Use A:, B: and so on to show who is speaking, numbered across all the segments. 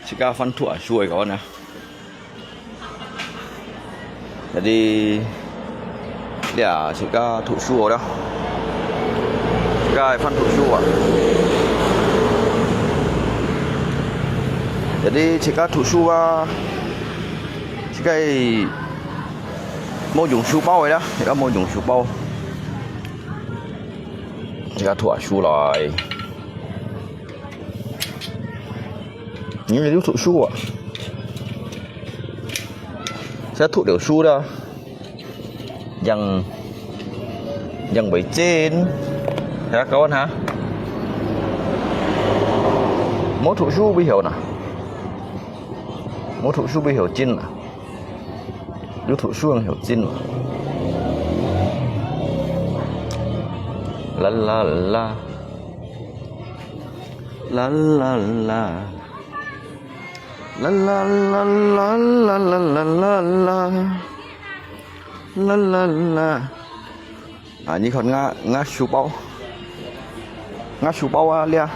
A: Jika Van Thua Shui kawan ya. Jadi ya jika Thua Shui dah. Jika Van Thua Shui. Jadi jika Thua Shui jika mau dùng书包呀，而家冇用書包，而家吐下書嚟。你要吐書啊？sẽ吐掉書啦，yang bị trên ya kawan ha. Mỗi thủ书bị hiểu nè, mỗi thủ书bị hiểu trên nè. Nếu thủ书hiểu tin la la la la la la la la la la la la la la la la. Như còn ngã số bao lia.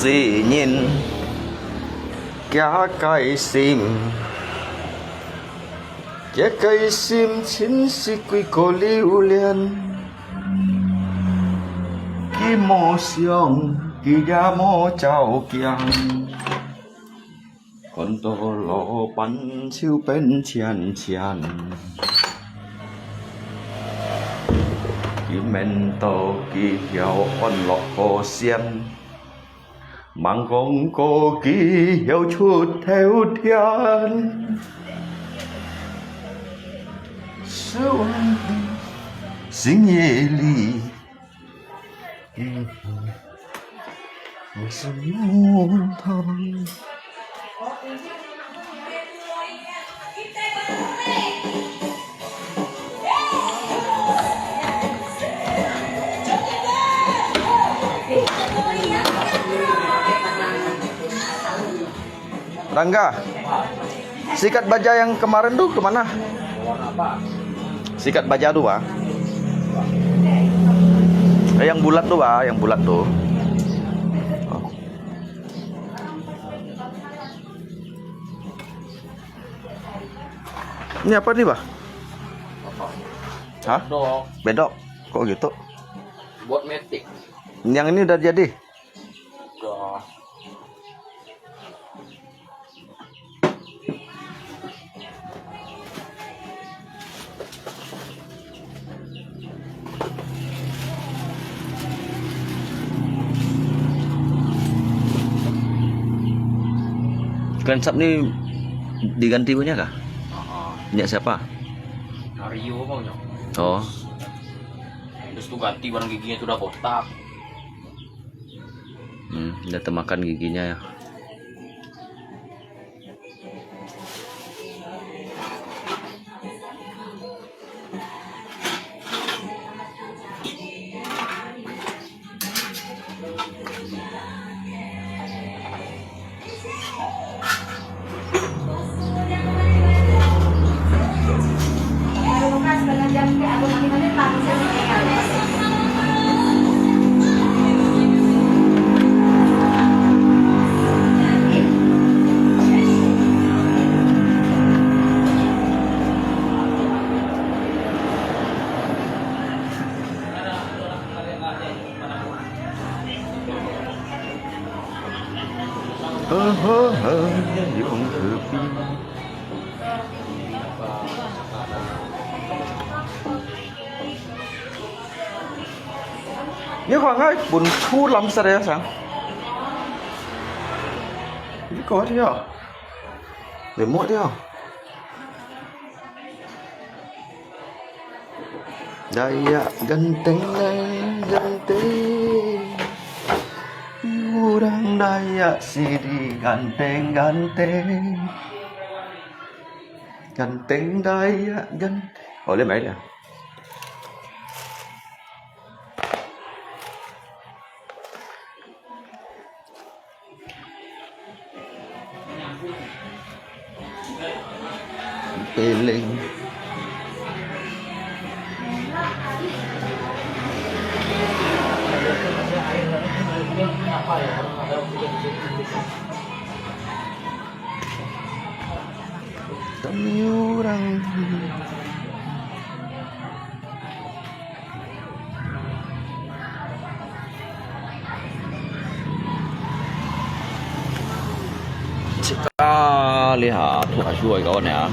A: Dĩ nhiên cái sim chính sĩ quy cổ lưu liên kỳ mô xiong kỳ đa mô chào kiang con tô lô bắn siêu bên chian kỳ men tô kỳ hiệu on lọ cô xiên mang con cô kỳ hiệu chút theo thiên sâu sinh nhẹ lì sống thôi. Rangga, sikat baja yang kemarin tuh kemana? Sikat baja tuh Pak. Yang bulat tuh Pak, yang bulat tuh. Oh. Ini apa nih Pak? Hah? Bedok. Kok gitu?
B: Buat metik.
A: Yang ini udah jadi?
B: Udah.
A: Cleansup nih diganti punya kah? Punya siapa?
B: Mario maunya.
A: Oh.
B: Terus tuh ganti barang giginya itu udah botak.
A: Udah temakan giginya ya. Nếu khoảng ấy buồn thu lắm sao đấy sáng ini có đi à để muộn đi à đây gần tính Orang Dayak sini ganteng-ganteng. Ganteng Dayak ganteng. Oh, lên máy nè. Piling. Demi orang. Sekali tuh asyik kawan ya.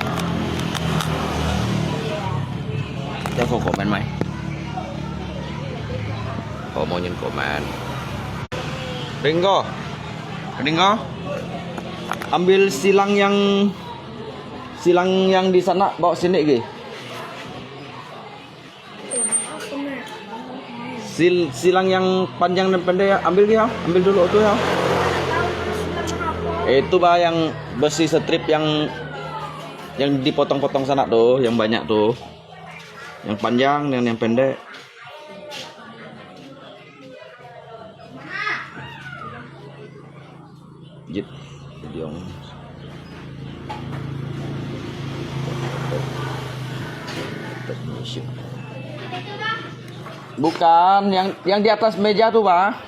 A: Cho không comment mày. Có mau nhìn comment. Ringo. Ringo. Ambil silang yang di sana, bawa sini Gi. Silang yang panjang dan pendek ya, ambil Gi ya. Ambil dulu tuh ya. Itu bah yang besi strip yang dipotong-potong sana tuh, yang banyak tuh. Yang panjang dan yang pendek. Jit, video. Bukan, yang di atas meja tuh, Pak.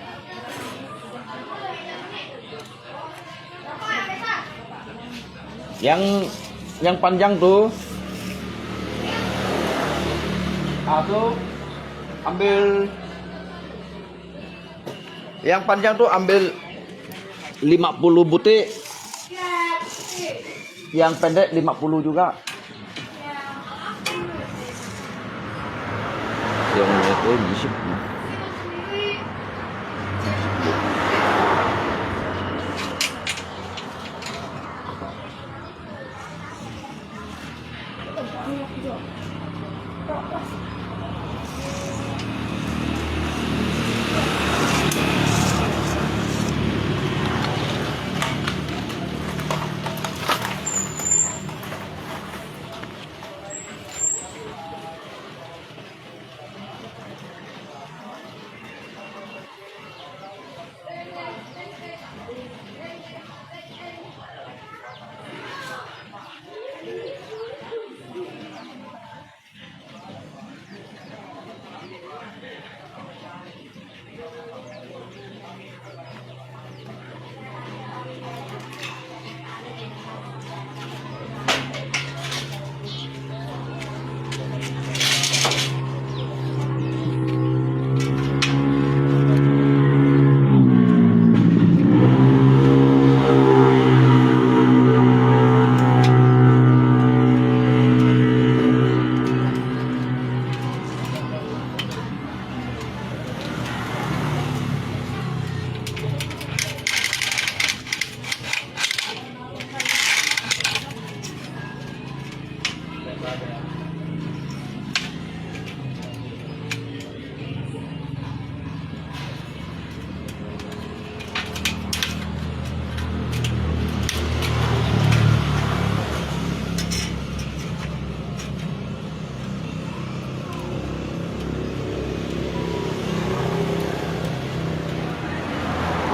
A: Yang panjang tuh. Tuh ambil yang panjang tuh ambil 50 butir. Yang pendek 50 juga. Yang itu 20.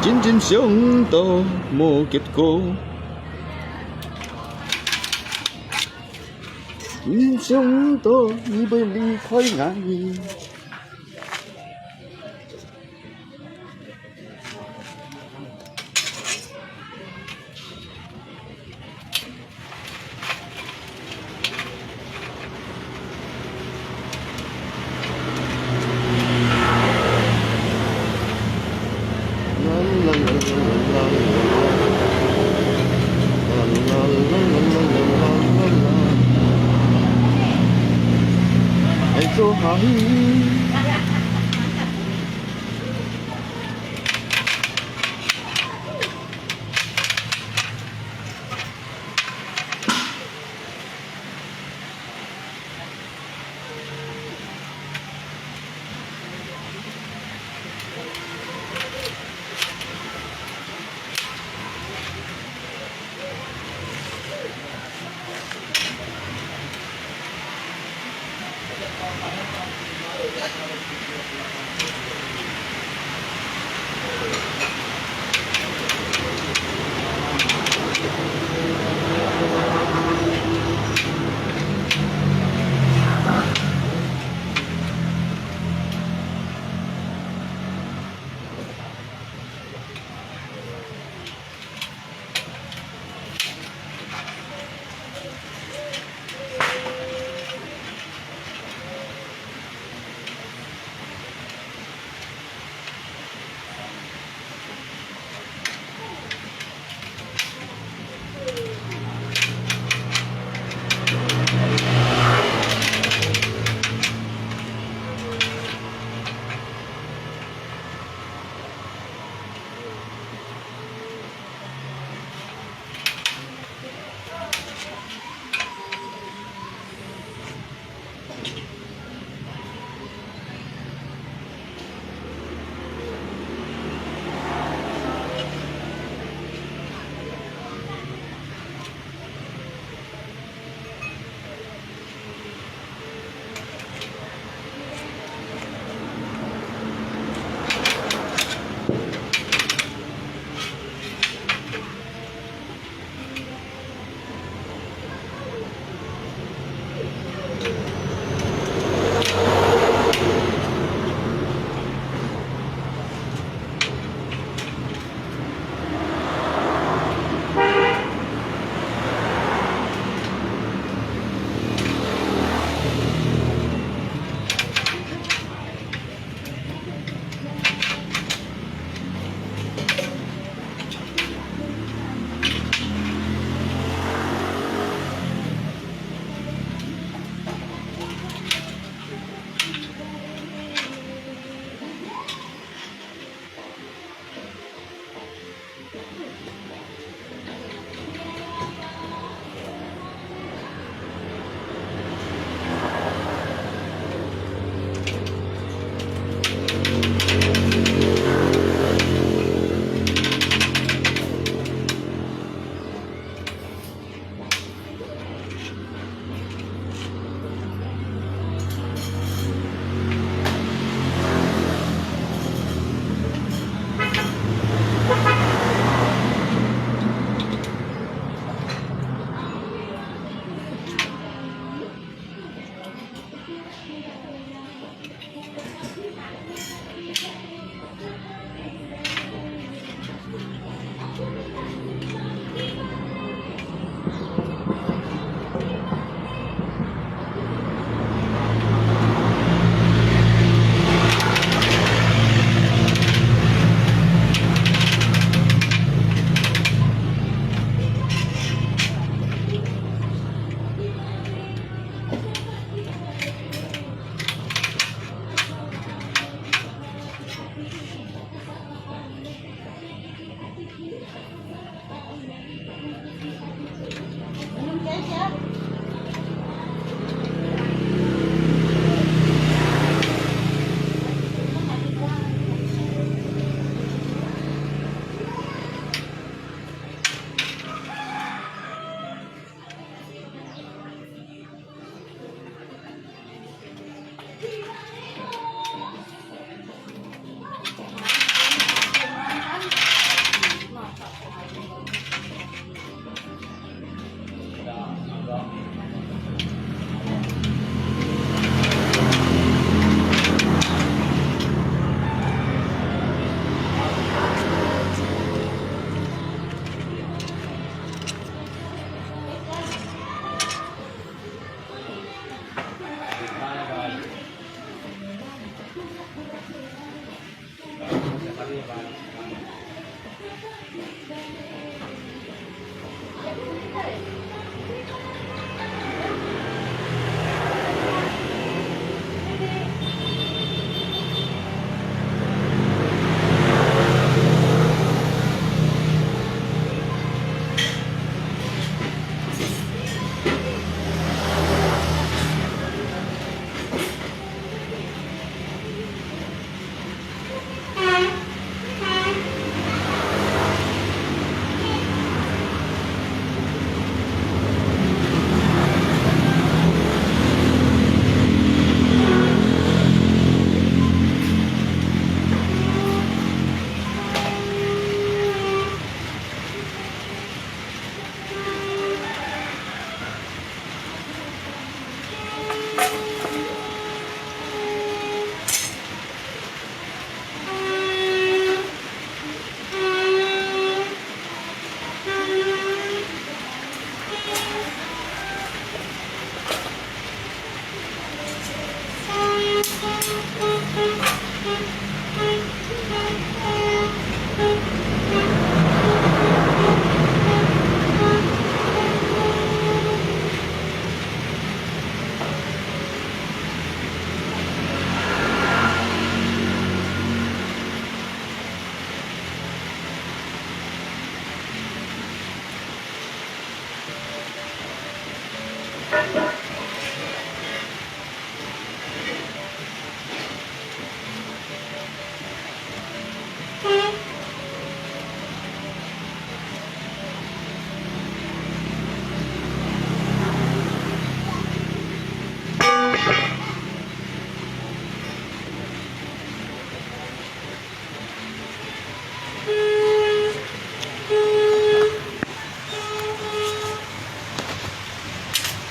A: Chính chính sống to mô kiệt cô. Chính sống to như bơi ly khói ngại. So high.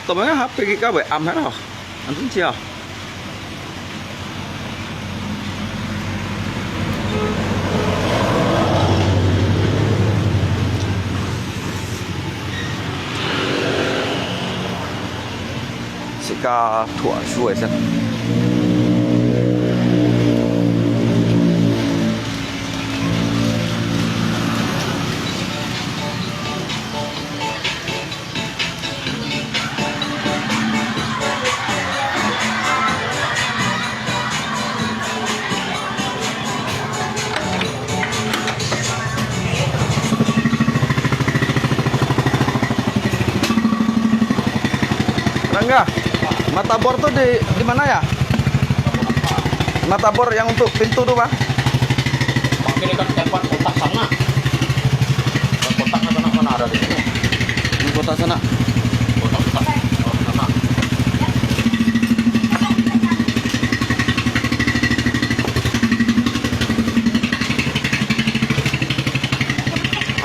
A: Tụi mấy hấp cái cá bị âm hết rồi. Anh tính chưa? Sika thua xuôi xem. Rangga, matabor tuh di mana ya? Matabor yang untuk pintu tuh, Bang?
B: Mungkin ini kan tempat kotak sana. Kotaknya sana ada di sini.
A: Di kota sana.
B: Kotak sana.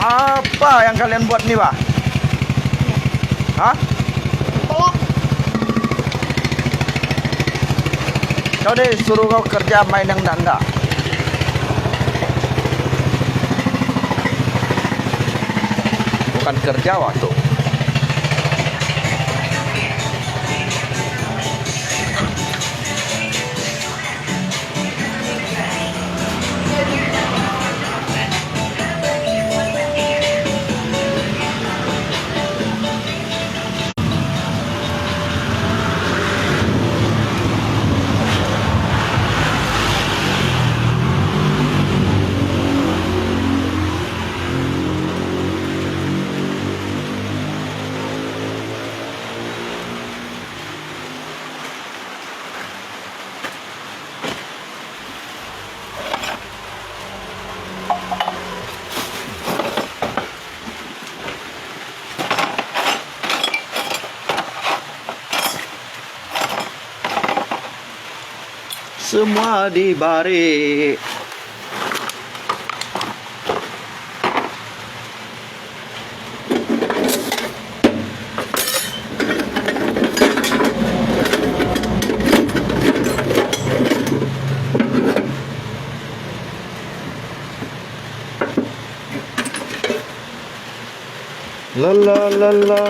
A: Apa yang kalian buat nih, Pak? Hah? Kau deh suruh kau kerja main yang enggak. Bukan kerja waktu. Semua dibalik. La la la la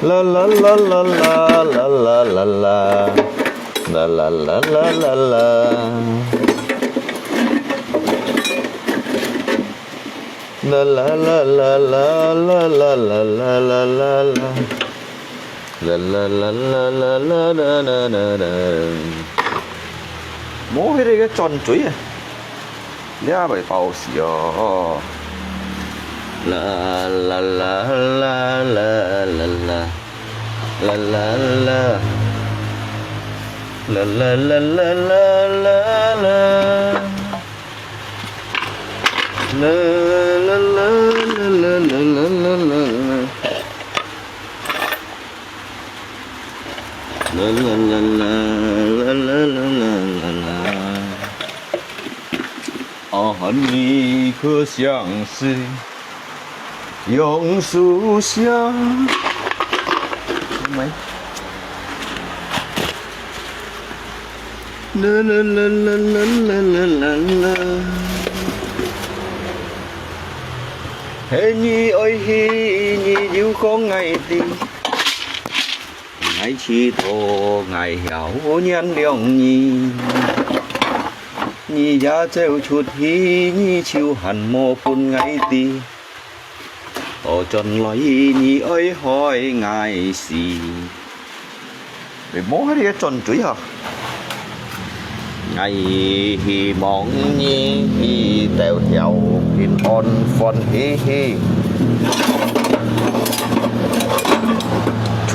A: la la la la la la la la la la la la la la. La la la la la la la la la la la la. La la la la la la la la la la. Mố hết đây cái tròn chuối à. Lẽ phải tàu xỉa. La la la la la la la. La la la. La la la la la la la. La la la la la la la la la. La la la la la la la la la.和你可相识，用书香。没。啦啦啦啦啦啦啦啦。Hãy nhi ơi hi nhi yêu con ngày đi. Ngày chi thô ngày hiểu nhân lượng nhi. Nhi giá treo chút hi nhi chiêu hẳn mô phun ngày đi. Tổ tròn lối nhi ơi hỏi ngày gì. Để bố hết đi tròn chuối hả? Ngày hi mong nhi hi tèo theo hin on phòn hi hi.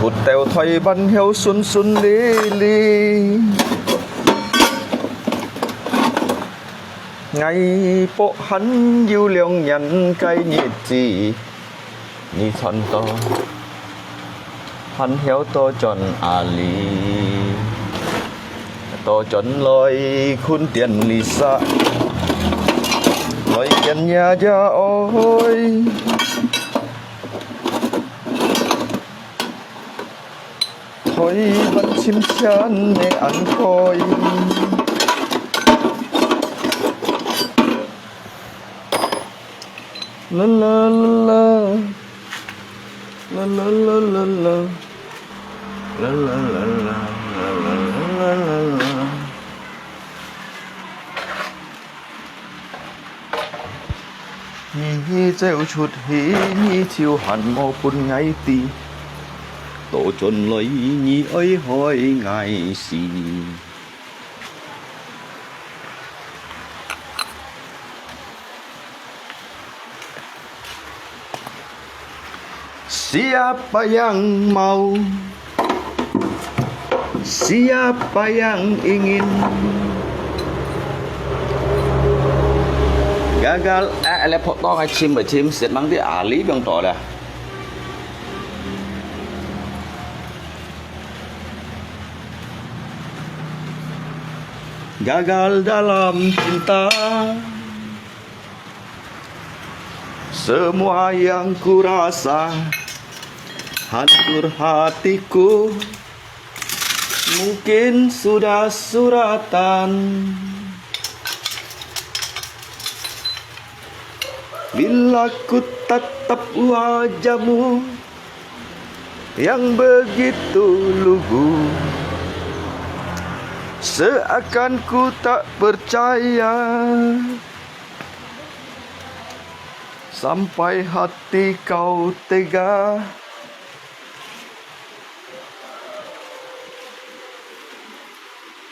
A: Chút tèo thoයි bắn heo xuân xuân lý lý. Ngày bộ hắn yêu lượng nhận cái nhiệt gì. Nhi thân to hắn héo to tròn à lý. To tròn lôi khôn tiền lý xa. Lôi tiền nhà cha ôi. Thôi vẫn chim chán để ăn khôi. La la la la la la la la la la la la la la la la. Nhi treo chút hí nhi chiều hẳn mô phun ngay tì. Tổ trốn lấy nhi ơi hỏi ngày gì. Siapa yang mau, siapa yang ingin gagal lep to ngay chim bởi chim sẽ mang cái ả lý bằng tỏ là gagal dalam cinta. Semua yang kurasa hancur hatiku. Mungkin sudah suratan. Bila ku tatap wajahmu yang begitu lugu, seakan ku tak percaya. Sampai hati kau tega.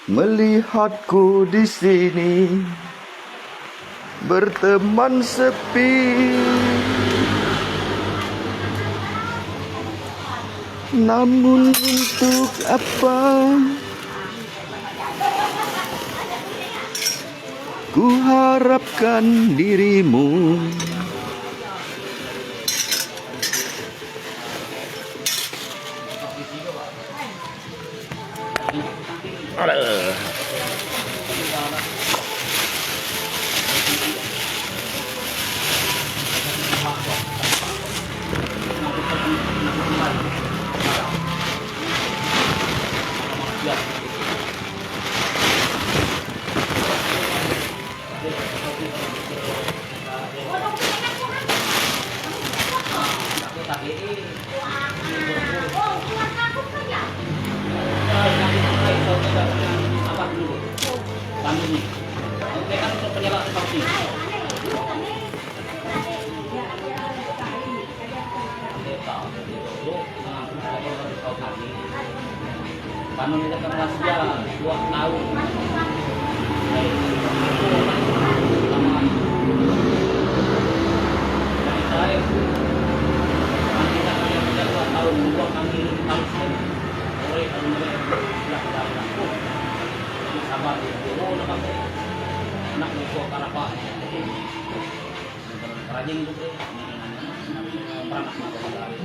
A: Melihatku di sini berteman sepi. Namun untuk apa ku harapkan dirimu.
B: Ada. Paano nila kang rasya? 2 tahun. Ay, tama. Dari saya, kami na kaya kita 2 tahun, 2 kami tahun. Oke, kalau mereka sudah kita aku. Jadi sabar, oh, nak anak itu karapa. Rajin itu deh. Pernah masuk dari.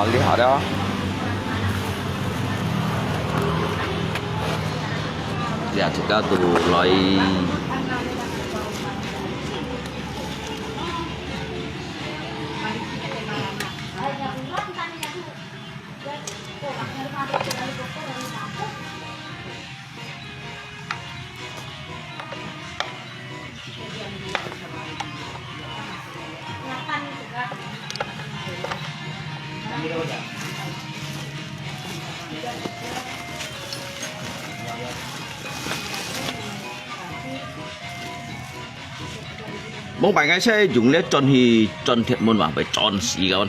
A: Lihat ya. Lihat juga tuh mulai mong bánh cái xe dùng lết tròn thì tròn thiệt môn bảo phải tròn xí con.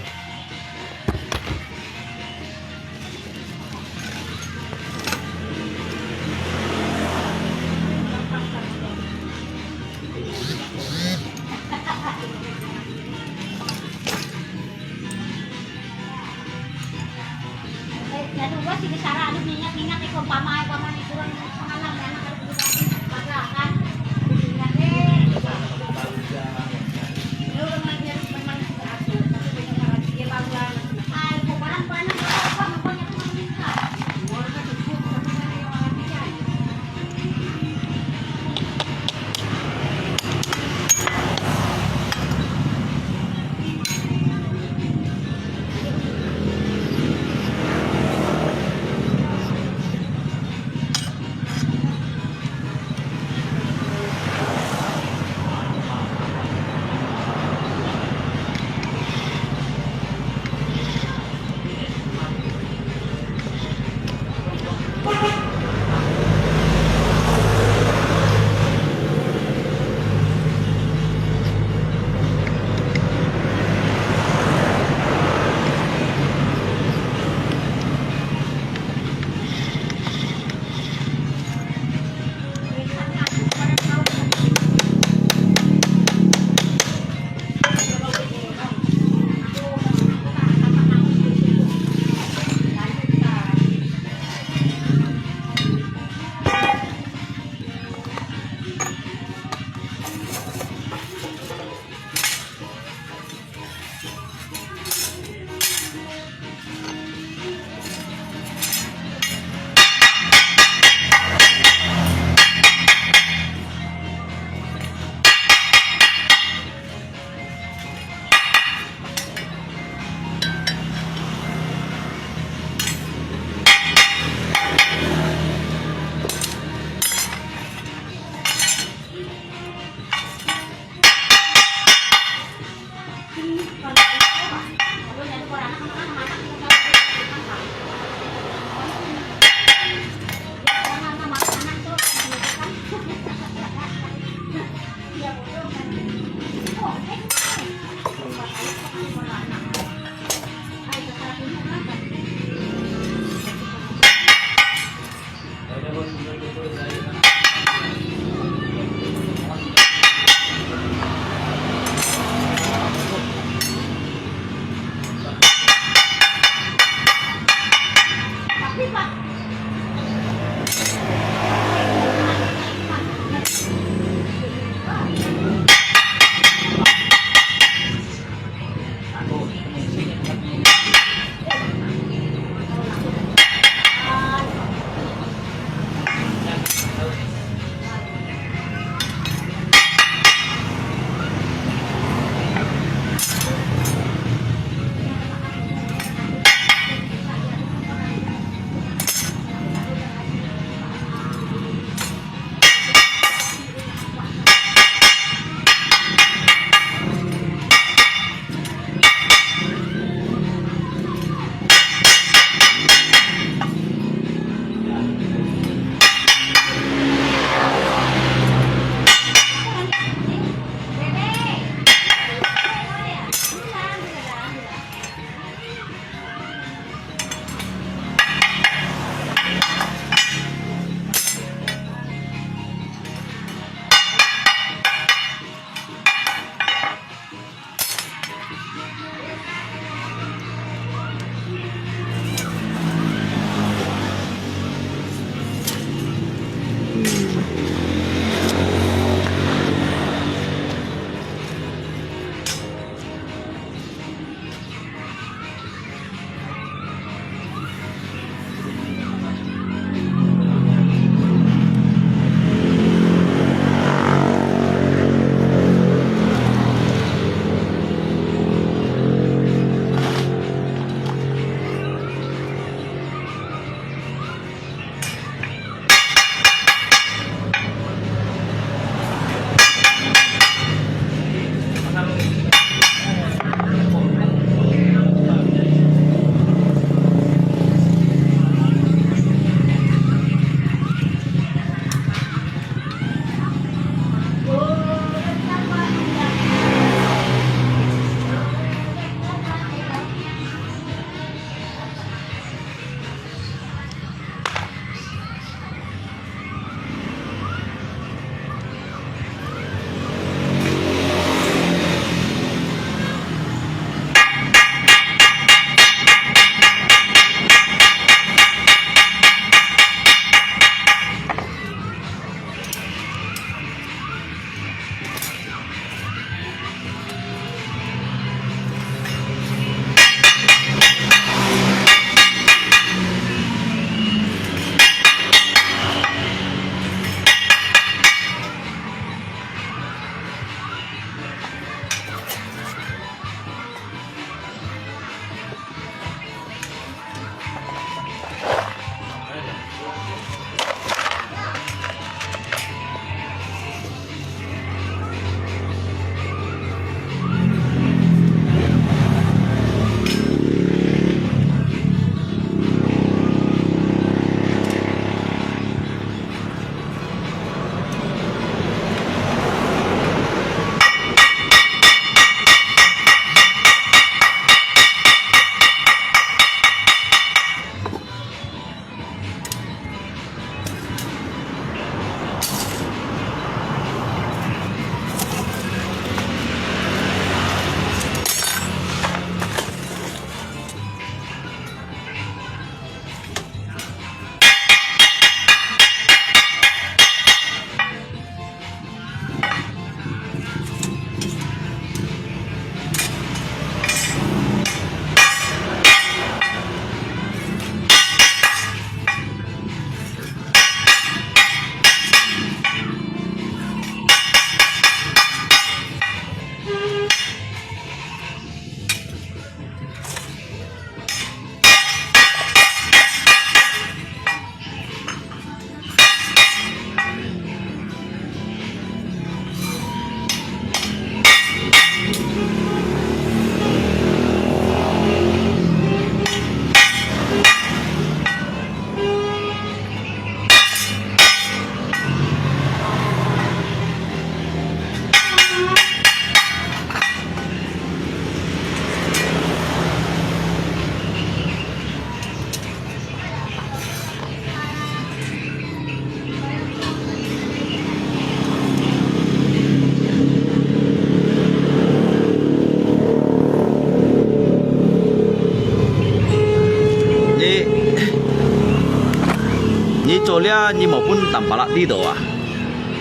A: lia như một pun tầm bả đi đồ à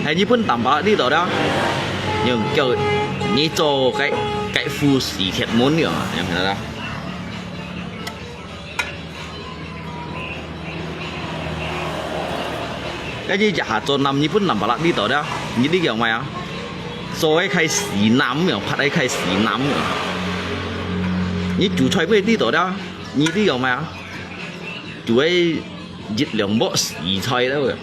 A: hay như pun tầm bả đi đồ đó nhưng kiểu như cho cái phu sĩ thiệt muốn nhiều em thấy đó cái gì giả cho nằm như pun tầm bả đi đồ đó như đi kiểu mày à cho cái khai sĩ nắm nhiều phát cái khai sĩ nắm như chủ chơi với đi đồ đó như đi kiểu mày à chủ ấy giết lượng bộ sĩ chơi đó rồi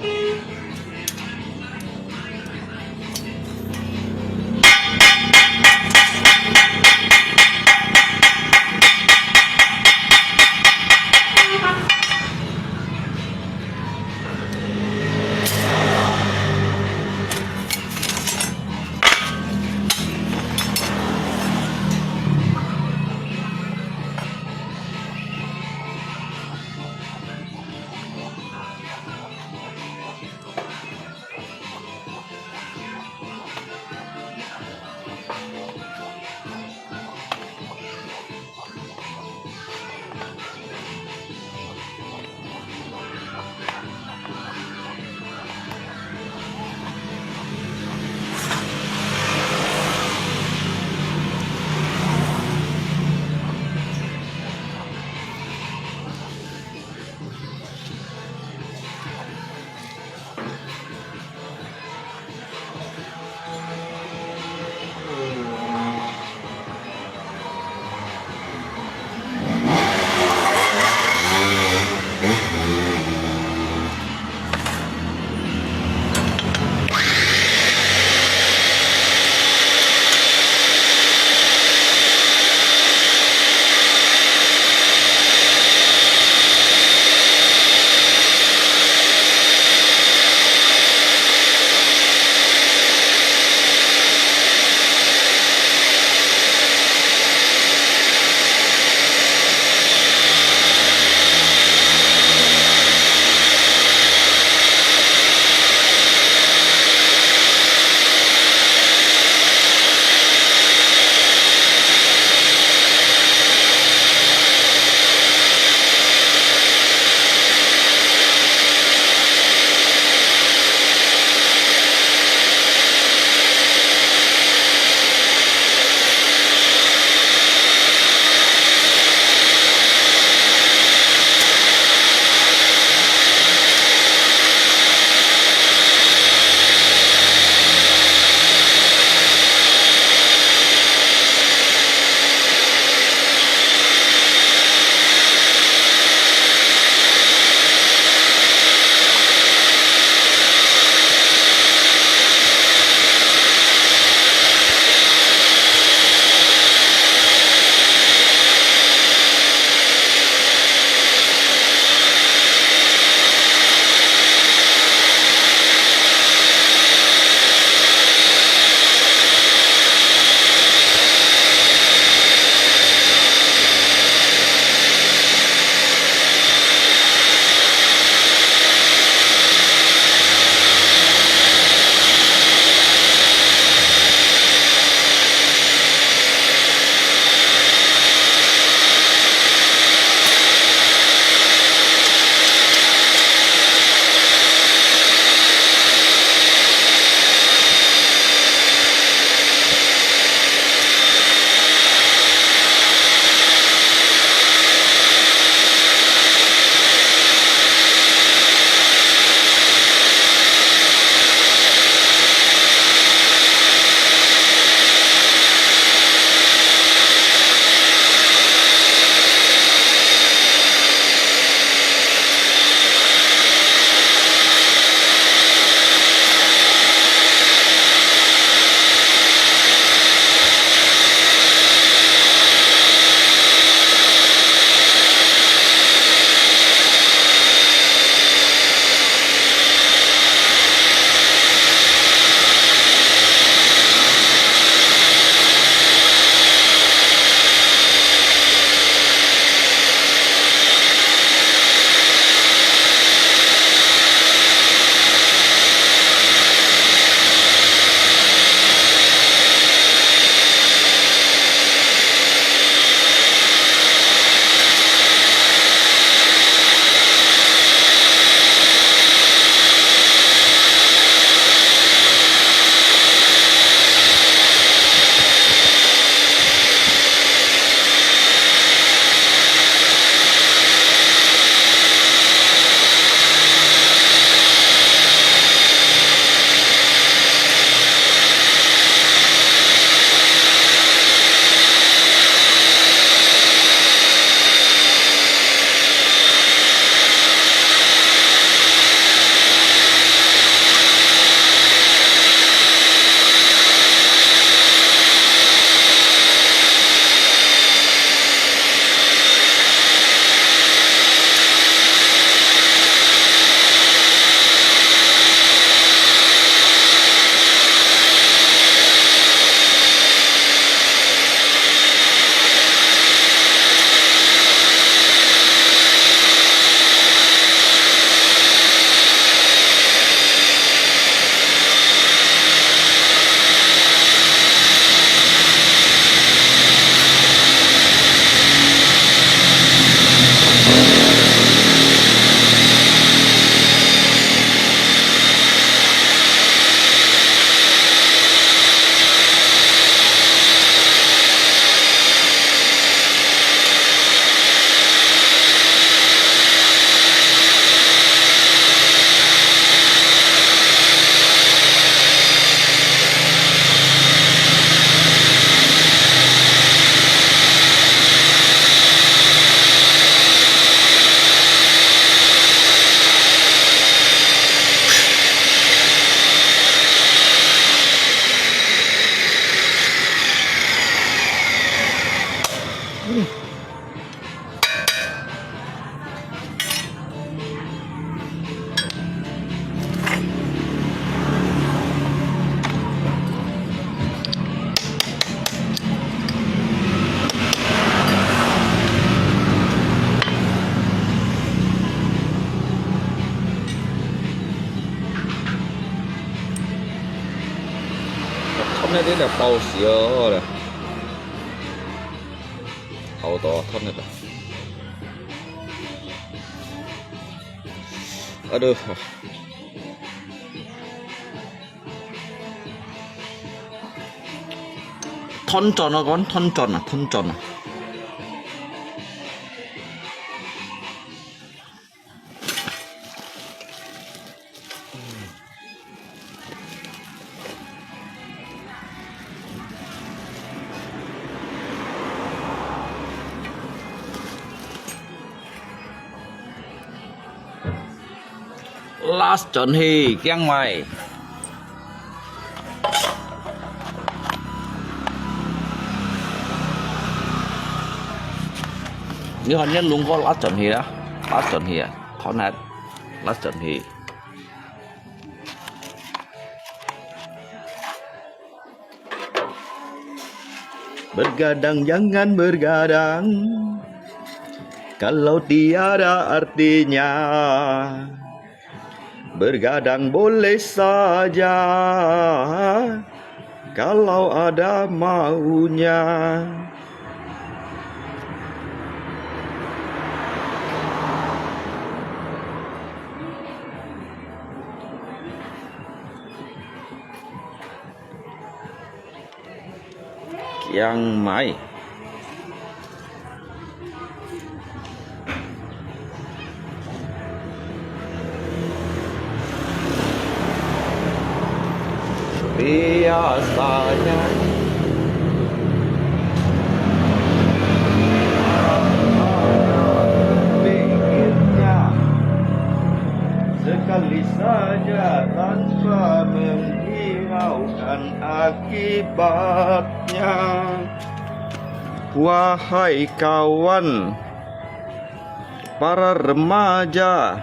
A: ท่อนนี้là bao xíu rồi, hậu toท่อนnày rồi, aduh, thân tròn nó con thân tròn à. Last tròn thì kiêng mày. Như họ nhân luôn có last tròn thì đó, last tròn thì à, thon hết, last tròn thì. Bergadang jangan bergadang, kalau tiada artinya. Bergadang boleh saja, kalau ada maunya. Kiang Mai. Biasanya pikirnya sekali saja tanpa menghiraukan akibatnya. Wahai kawan, para remaja,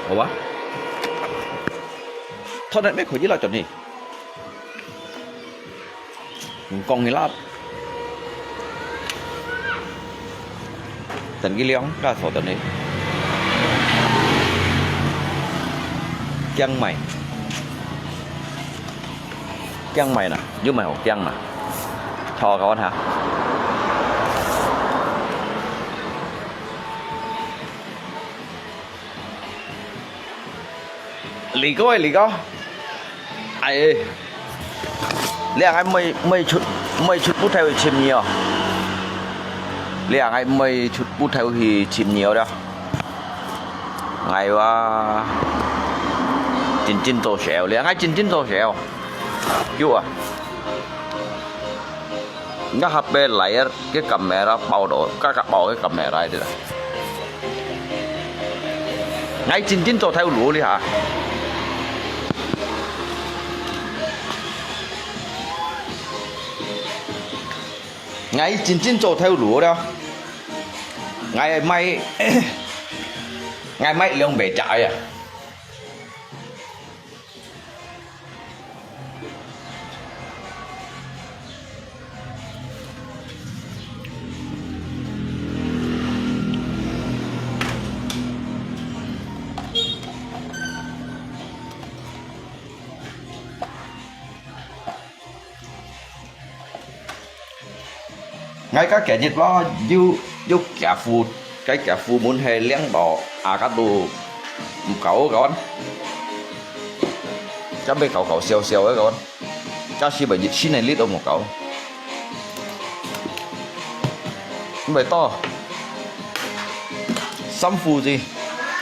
A: 好吧？他那没可以了，真的。con người lát tận cái liếng ra sổ tận đấy chân mày nè giúp mày một chân nè thò con hả lì có ai liang ai mây chút bút theo chìm nhiều liang ai mây chút bút theo thì chìm nhiều đâu ngày qua chín tổ xẻo liang ai chín tổ xẻo chú à nó HP lại cái camera bao độ các bảo cái camera đây ngay chín tổ theo lúa đi hả ngay chín chỗ theo lúa đâu ngày mai lông bể chạy à ngay các kẻ nhiệt lo du cái kẻ phù muốn hề liếng đỏ các đồ cẩu con chắc bên cẩu xèo ấy con chắc chỉ bởi dịch xin này lít ông một cẩu bởi to xăm phù gì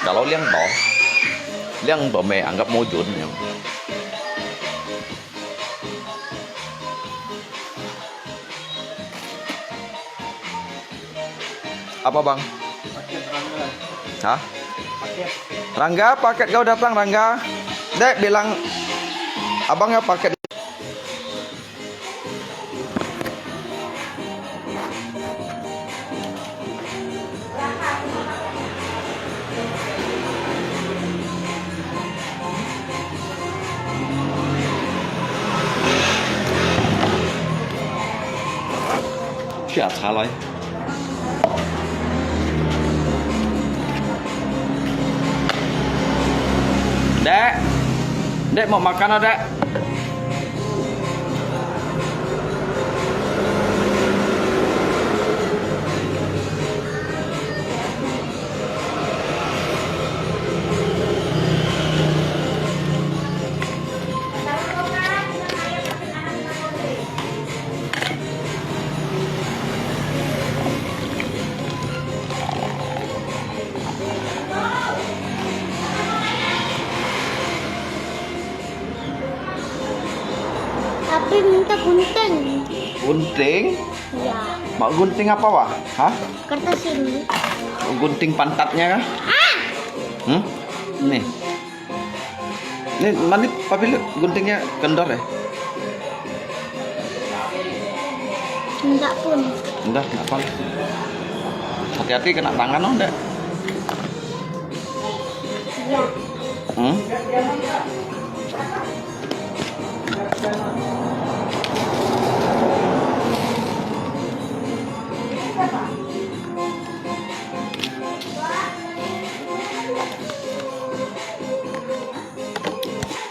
A: cả nó liếng đỏ mẹ ăn gặp môi chuột nhỉ apa bang? Hah? Rangga, paket kau datang Rangga. Dek bilang abangnya paket. Siap salah. Dek mau makan ada?
C: Tapi minta gunting.
A: Gunting?
C: Ya.
A: Mau gunting apa wah? Hah?
C: Kertas ini.
A: Gunting pantatnya kah?
C: Ah!
A: Nih. Nih, mana papi lihat guntingnya kendor ya?
C: Enggak pun.
A: Enggak apa. Hati-hati kena tangan dong, Dek.
C: Ya.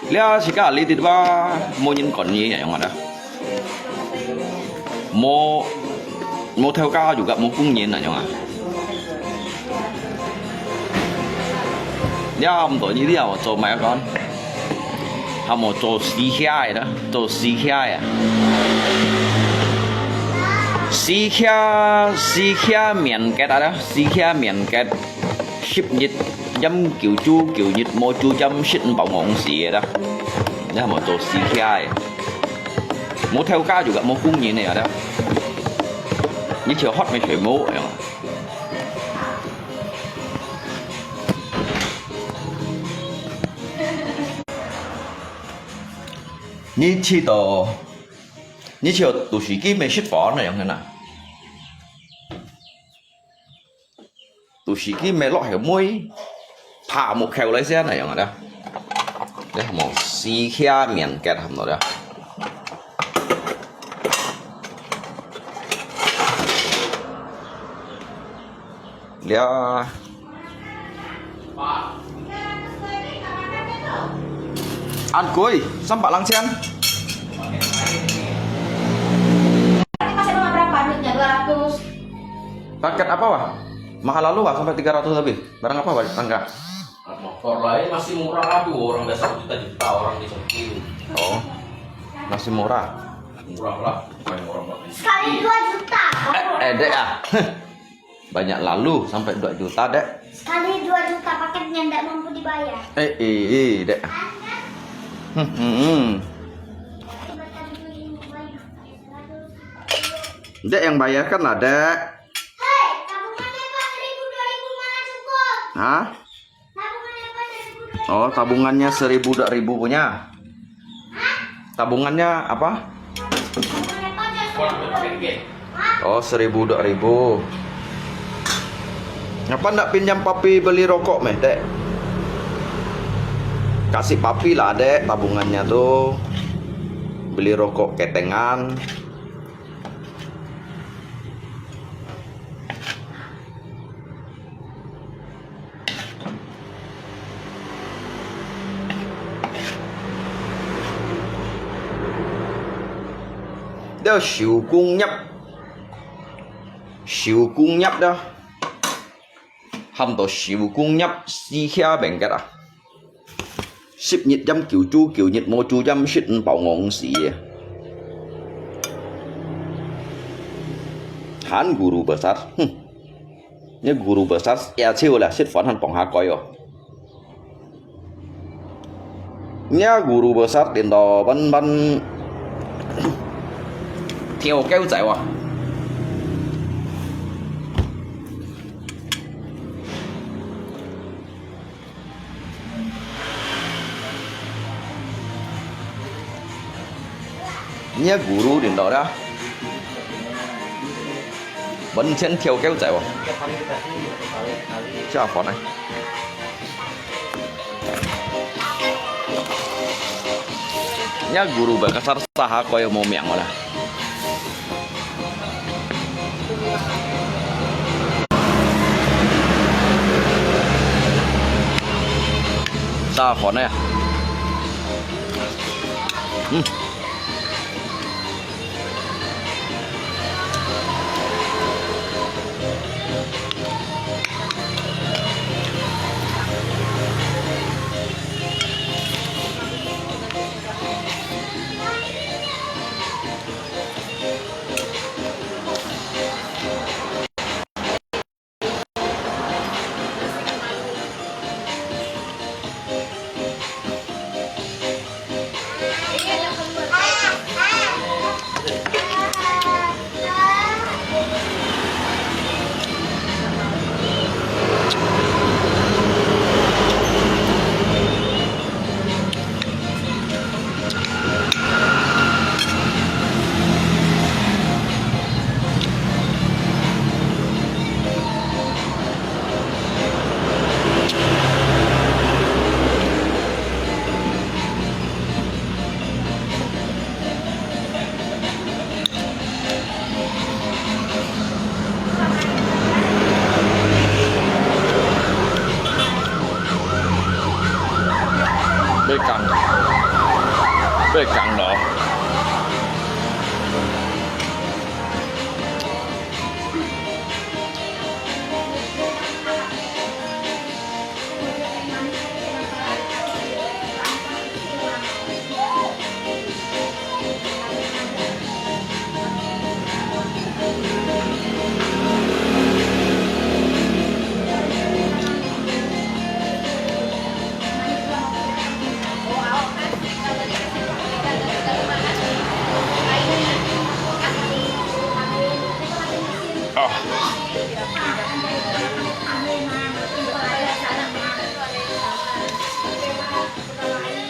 A: Lihat sekali tiba mau nhìn còn gì vậy mọi người mau theo cao juga mau cũng nhìn này mọi người ya không tội gì đi à做mấy con không mau 做西虾đó 做西虾呀西虾面kết đó 西虾面kết ship nhật dâm kiểu nhật mô chu dâm xin bảo ngọn xì đó đó mà做西虾冇theo cao juga mau cũng nhìn này đó như chiều hot mấy水母vậy mà như chiều tủ sĩ ký mấy ship phỏ này không thế nào tủ sĩ ký mấy loại hiểu muối thả một khéo lấy xe này rồi đó đây một xì khe miền kẹt hầm rồi đó dia ăn cuối sampai langsian
C: Masih mau berapa duitnya? 200.
A: paket apa Pak? Mahal lalu Pak sampai 300 lebih barang apa Pak tangga
B: Motor lain masih murah, aduh orang dasar juta-juta orang di Sokil.
A: oh masih murah
B: Murah lah, main orang banget.
C: Sekali 2 juta.
A: dek ah banyak lalu sampai 2 juta dek
C: Sekali 2 juta paketnya nggak mampu dibayar.
A: dek dek yang bayarkan lah dek
C: Hei, tabungannya Pak 1.000 2.000 mana cukup?
A: hah
C: Tabungannya Pak 1.000 2.000.
A: oh tabungannya 1.000 2.000 punya tabungannya apa
C: Tabungannya Pak
B: Kalau sampai pakai geng.
A: oh 1.000 2.000 ngapa ndak pinjam papi beli rokok meh dek kasih papi lah dek tabungannya tuh beli rokok ketengan đó siêu cung nhấp đó hầm tổ siêu cung nhấp xì khe bèn cái đó ship nhiệt dâm kiểu nhiệt mô chu dâm ship bảo ngon xì hắn guru besar ini guru besar ya siêu là ship phán hắn bỏng hà coi rồi nhá guru besar đến đó ban theo kéo dài à nhớ guru đến đó đó vẫn trên theo kéo dài à chào phó này nhớ guru besar saha koyo mau miang lah sao phó này à bê cạn đó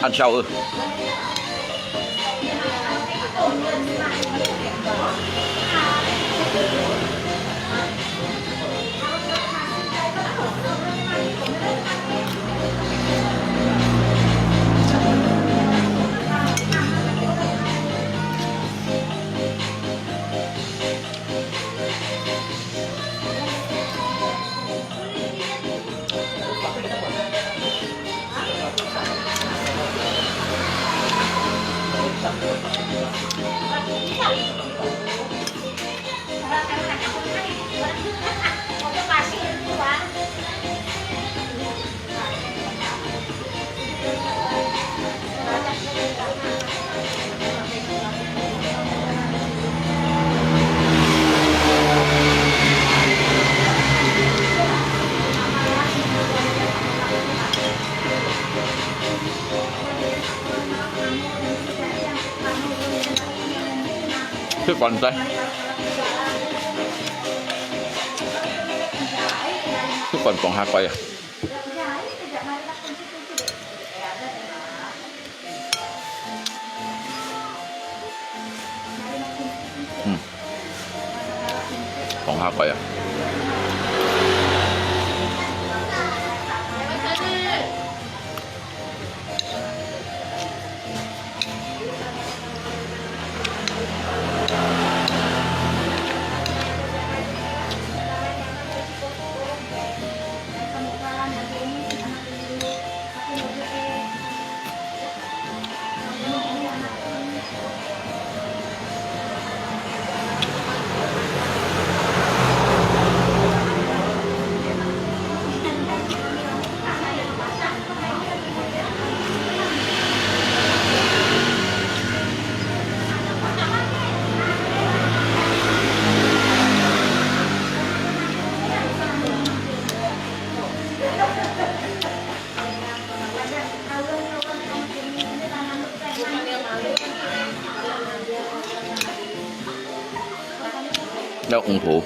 A: ăn sau ư Thế còn đây. Thế còn hai quay à? Còn hai quay à? Đâu ung thủ.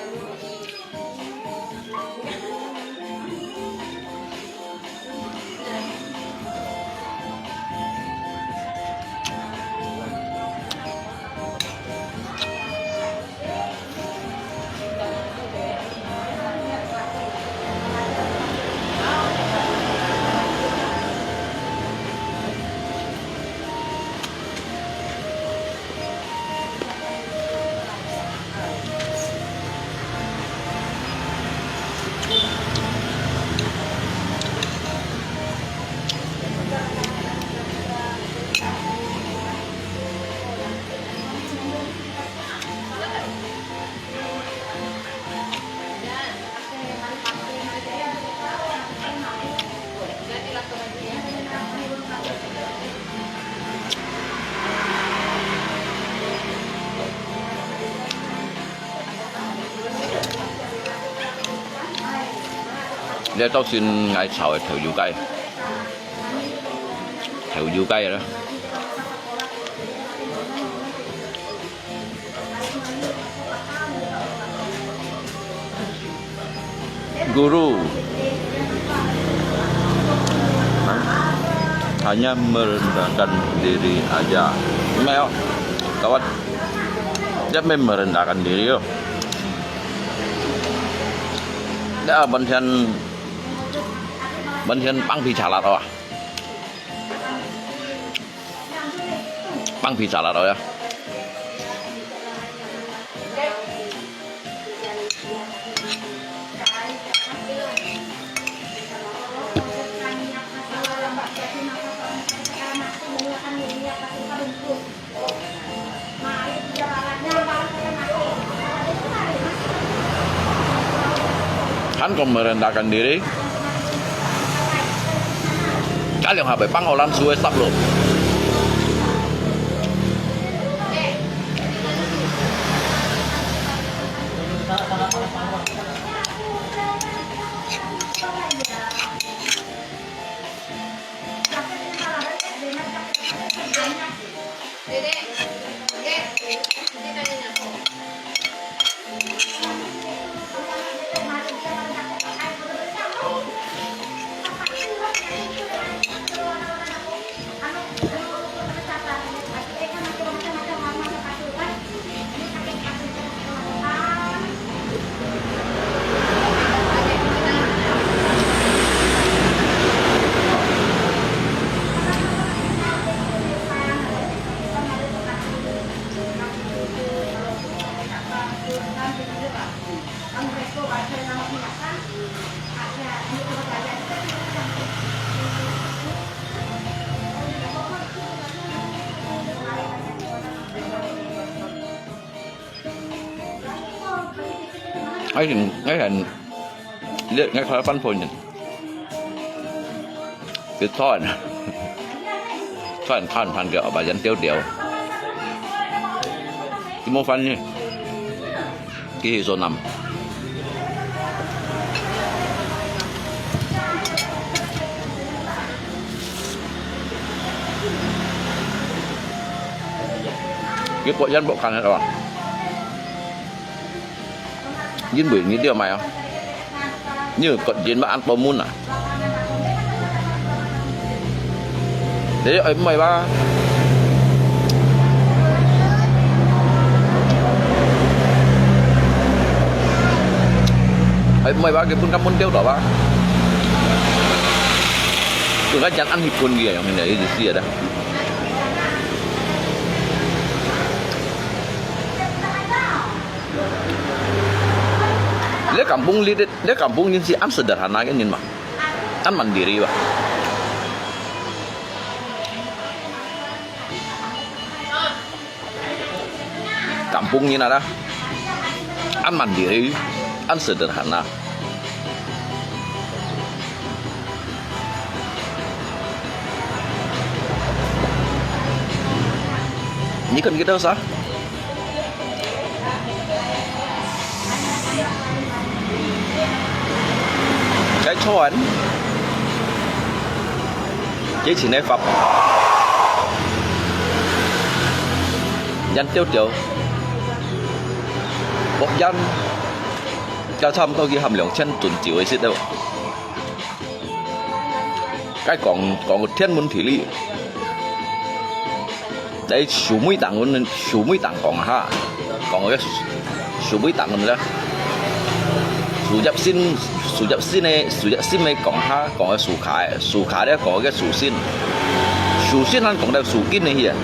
A: Đây tao xin ngay sầu thử dụ cây. Thử dụ cây rồi đó. Guru hanya merendahkan diri aja. Meo, kawan, dia merendahkan diri yo. Dia Bánh băng pizza là rồi à? Băng pizza là rồi à? Hắn còn merendahkan diri. Kalian habis panggolan suwe stop lo. ngay hình liệt ngay khỏi phân phối nhìn cái thon thon kiểu bà dân tiêu điều cái mô phân như cái số 5 cái bộ dân bộ khăn này rồi dân bưởi nghĩ điều mày không như còn dân mà ăn bò mun à thế ấy mày ba ấy mày ba cái pun kampung tiêu đó ba tụi nó chẳng ăn thịt con gì không này gì xì đó dia kampung ini sih am sederhana kan mah am mandiri bah kampung ini ada am mandiri am sederhana ini kan kita usah cái chuẩn chỉ nên phập dân tiêu tiểu bốc dân cho thăm tôi ghi hàm lượng chân tuần chiều ấy đâu cái còn một thiên môn thủy lý đấy số mấy tảng còn ha còn cái số mấy tảng nữa số dập xin này còn ha còn cái số khải đấy có cái số xin hắn còn đang số kín này hiện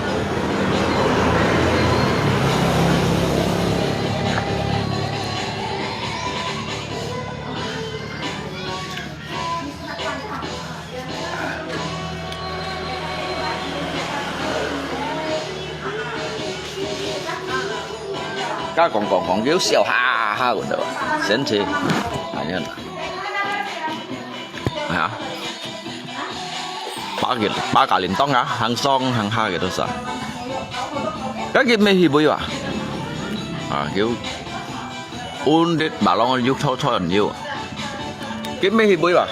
A: cái còn kiểu xèo ha của đó sen chi ayan hả ba cả liền tông á hàng song hàng ha cái đó sao cái gì mấy hi bơi à kiểu un đến bà long yêu thôi nhiều cái mấy hi bơi à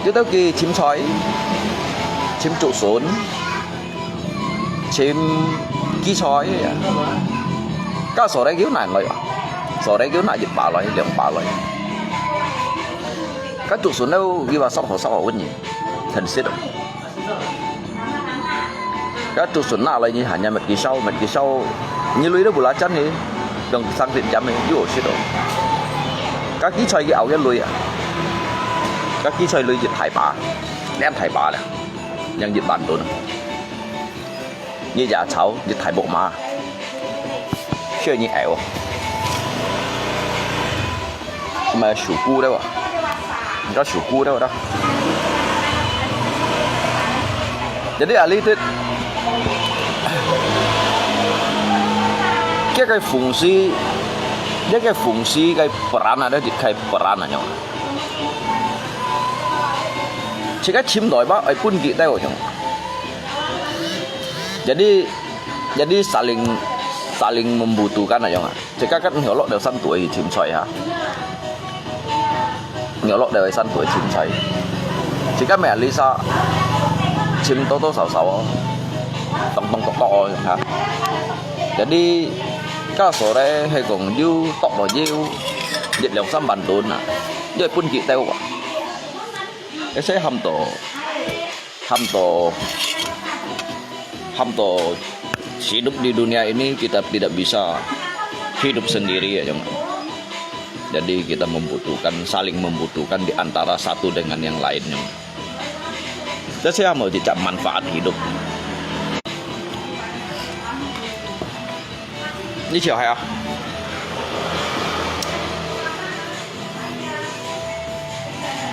A: cái đó kia chim sói chim trụ sốn chim kí sói cái số đấy kiểu này rồi số đấy kiểu này dịch bà loại lượng bà loại cái trụ xuống đâu ghi vào sóc ở bên gì thần xếp cái trụ xuống nào lại như hanya một kỳ sau như lưới đó bù lá chân thì đừng sang tiền chấm này vô xếp rồi các ký xoay cái áo cái lưới à các ký xoay lưới dịch thải bà đem thải bà này nhân dịch bản đồ này như giả cháu dịch thải bộ mà chơi như ẻo mà sủ cu đâu à có sủ cu đâu đó jadi ahli itu cái fungsi dia cái fungsi cái peran ada di kayak peran aja jika chim doi ba ai pun kita kok jadi saling membutuhkan aja nggak jika kan nyolok dari san tuổi chim xoài ha nyolok dari san tuổi chim xoài jika mẹ Lisa chim to sầu tong ha jadi các số đấy hay còn dư tọt vào dư dịch lượng xăm bản tồn à giờ pun kita kok saya hamto hidup di dunia ini kita tidak bisa hidup sendiri ya jangan. Jadi kita saling membutuhkan di antara satu dengan yang lainnya. Dan saya mau tidak manfaat hidup. Ini siapa ya?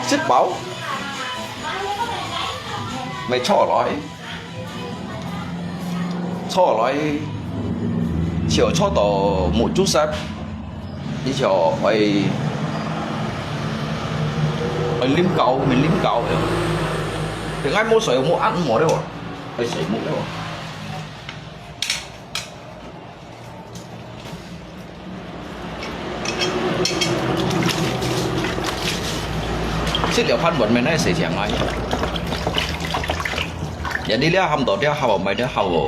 A: Xích bảo mày cho lỗi chiều cho tao một chút xếp Với cho ơi liếm cậu, mình liếm cậu hiểu. Thì ngay mua sợi mua ăn mua đấy hả? Ơi sợi mua đấy hả? Setiap hari buat mainnya saya siang aja. Jadi dia hamdo dia hawa mainnya hawa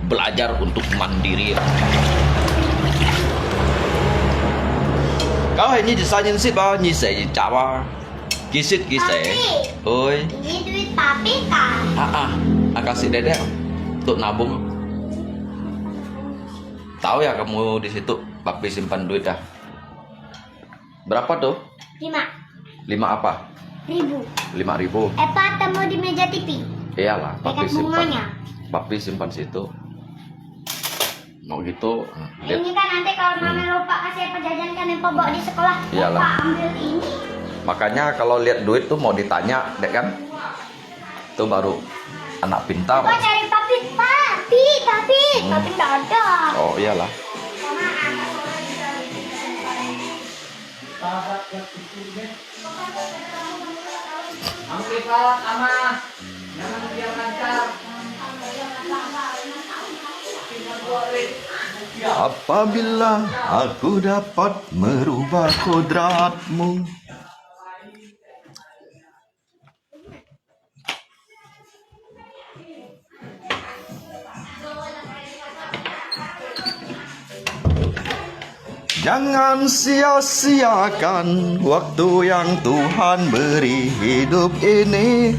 A: belajar untuk mandiri. Kau ini bisa nyensip apa? Nyisai cawa, kisit kisai. Oi.
C: Ini duit papi kan?
A: Kasih dedek untuk nabung. Tahu ya kamu di situ papi simpan duit dah. Berapa tuh?
C: 5
A: apa?
C: ribu.
A: 5.000.
C: Pak temu di meja TV.
A: Iyalah, papi
C: Dekat
A: simpan.
C: bunganya.
A: Papi simpan situ. Mau gitu, lihat.
C: Ini kan nanti kalau mama lupa kasih apa jajan kan yang bawa di sekolah.
A: Iyalah.
C: Lupa ambil ini.
A: Makanya kalau lihat duit tuh mau ditanya, dek kan? Itu baru anak pintar.
C: Lupa cari papi. Papi nggak ada.
A: Oh iyalah.
C: Mama anak
B: Amplifier aman. Jangan biar lancar.
A: Apabila aku dapat merubah kodratmu. Jangan sia-siakan waktu yang Tuhan beri. Hidup ini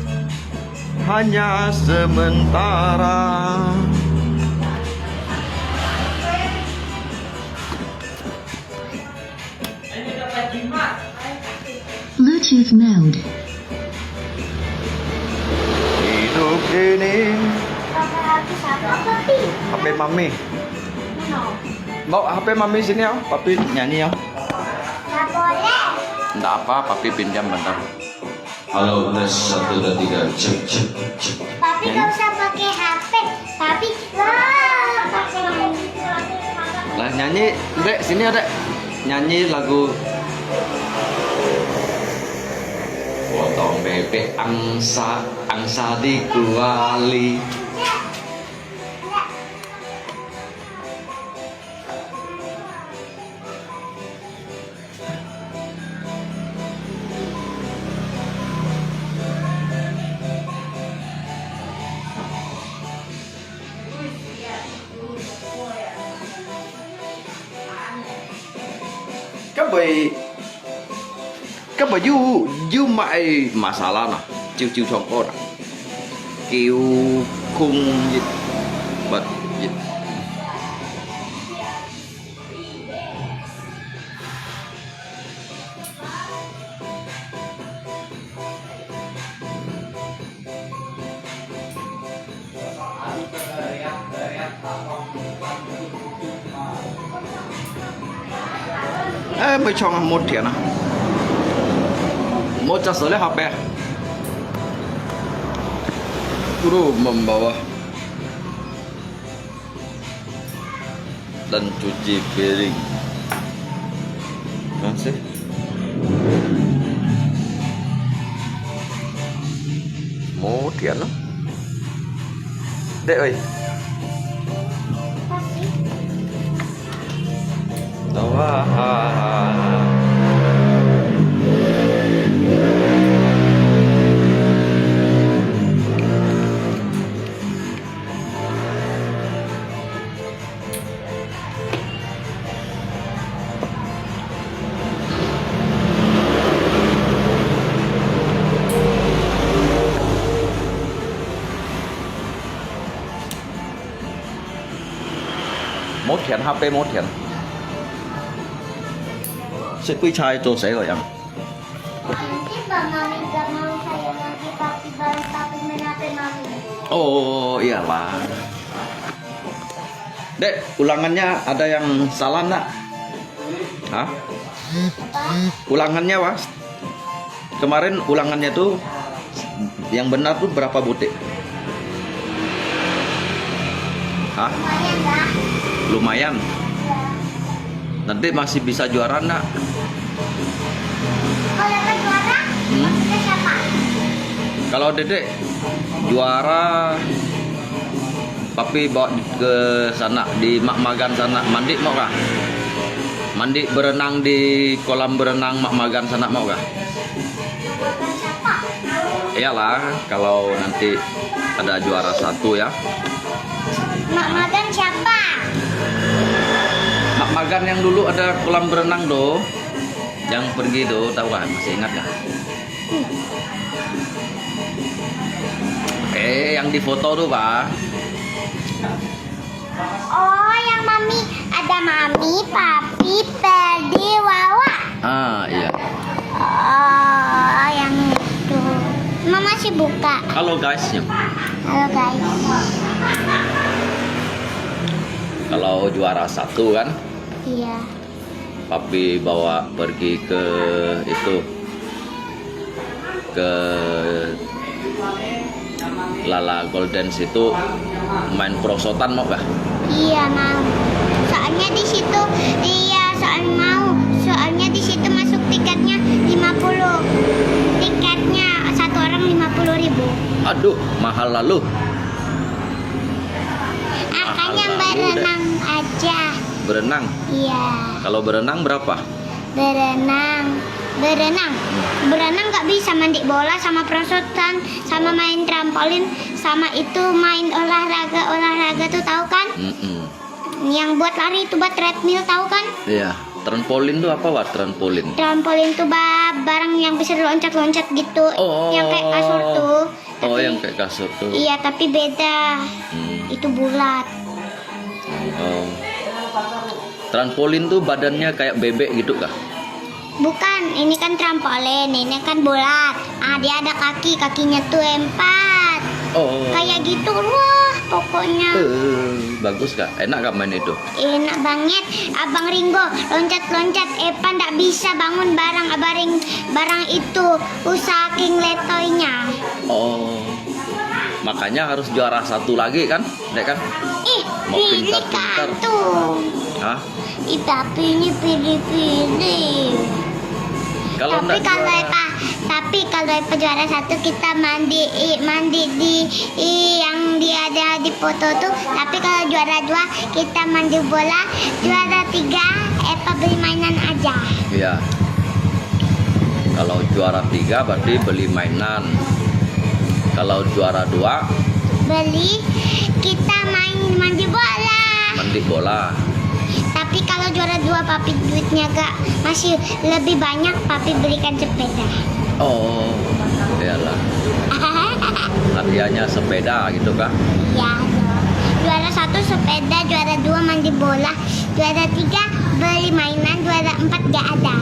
A: hanya sementara.
D: Bluetooth mode.
A: Hidup ini
C: Papi siapa papi?
A: HP mami.
C: No.
A: Mau HP mami sini ya, papi nyanyi ya.
C: Nggak boleh.
A: Enggak apa, papi pinjam bentar.
E: Halo, tes 1, 2, 3, cek, cek, cek.
C: Papi nggak usah pakai HP. Papi pakai
A: Lah nyanyi, Dek, sini ya, Dek. Nyanyi lagu Potong bebek angsa di kuali. Các bà du mại masalah nah, chiêu trong con kêu khung dịch bật dịch. Mới cho một tiền à? Một trăm số HP. Guru membawa dan cuci piring. Masih. Một tiền lắm. Đệ ơi. Đâu một thiện HP một thiện sẽ quy trai tôi sẽ gọi em.
C: Nanti mami nggak mau saya nanti papi balas papi main HP mami.
A: Oh iyalah. Dek, ulangannya ada yang salah enggak? Hah? Ulangannya was? Kemarin ulangannya tuh yang benar tuh berapa butik? Hah?
C: Lumayan nggak?
A: Lumayan. Nanti masih bisa juara enggak?
C: Kalau dapat juara, kita siapa?
A: Kalau Dedek juara, papi bawa ke sana di Mak Magan sana. Mandi mau kah? Mandi berenang di kolam berenang Mak Magan sana mau kah?
C: Bukan siapa?
A: Iyalah, kalau nanti ada juara 1 ya.
C: Mak Magan siapa?
A: Mak Magan yang dulu ada kolam berenang do, yang pergi do, tahu kan? Masih ingat nggak? Yang di foto tuh pak.
C: Oh, yang mami. Ada mami, papi, Ferdi, Wawa.
A: Ah iya.
C: Oh, yang itu. Mama masih buka.
A: Halo guys.
C: Halo guys.
A: Kalau juara 1 kan,
C: Iya.
A: papi bawa pergi ke itu, ke Lala Golden situ main prosotan mau gak?
C: Iya mau. Soalnya di situ soalnya di situ masuk tiketnya 50. Tiketnya satu orang 50.000.
A: Aduh, mahal lalu.
C: Makanya
A: Mahal
C: berenang aja.
A: Berenang.
C: Iya.
A: Kalau berenang berapa?
C: Berenang nggak bisa mandi bola sama prosotan sama main trampolin sama itu main olahraga tuh tahu kan? Yang buat lari itu buat treadmill tahu kan?
A: Iya. Trampolin tuh apa wah trampolin?
C: Trampolin tuh barang yang bisa loncat-loncat gitu, yang kayak kasur tuh.
A: Oh,
C: Tapi-
A: yang kayak kasur tuh.
C: Iya tapi beda. Itu bulat.
A: Oh. Trampolin tuh badannya kayak bebek gitu kah?
C: Bukan, ini kan trampolin, ini kan bulat. Dia ada kakinya tuh 4.
A: Oh.
C: Kayak gitu, wah pokoknya
A: Bagus kah? Enak gak main itu?
C: enak banget. Abang Ringo loncat-loncat, Epa ndak bisa bangun barang itu, saking letoynya.
A: Oh. Makanya harus juara 1 lagi kan? Dek kan? Mau
C: Pilih
A: pintar-pintar.
C: kartu.
A: Hah?
C: Tapi ini pilih-pilih.
A: Kalau
C: Tapi
A: enggak
C: kalau
A: juara,
C: kalau Epa juara 1 kita mandi di yang dia ada di foto tuh. Tapi kalau juara 2 kita mandi bola. Juara 3 Epa beli mainan aja.
A: iya. Kalau juara 3 berarti beli mainan. Kalau juara 2
C: Beli kita mandi bola.
A: mandi bola.
C: Tapi kalau juara 2 papi duitnya masih lebih banyak, papi belikan sepeda.
A: Oh, iyalah. Hadiahnya sepeda gitu kah?
C: Ya, juara 1 sepeda, juara 2 mandi bola, juara 3 beli mainan, juara 4 gak ada.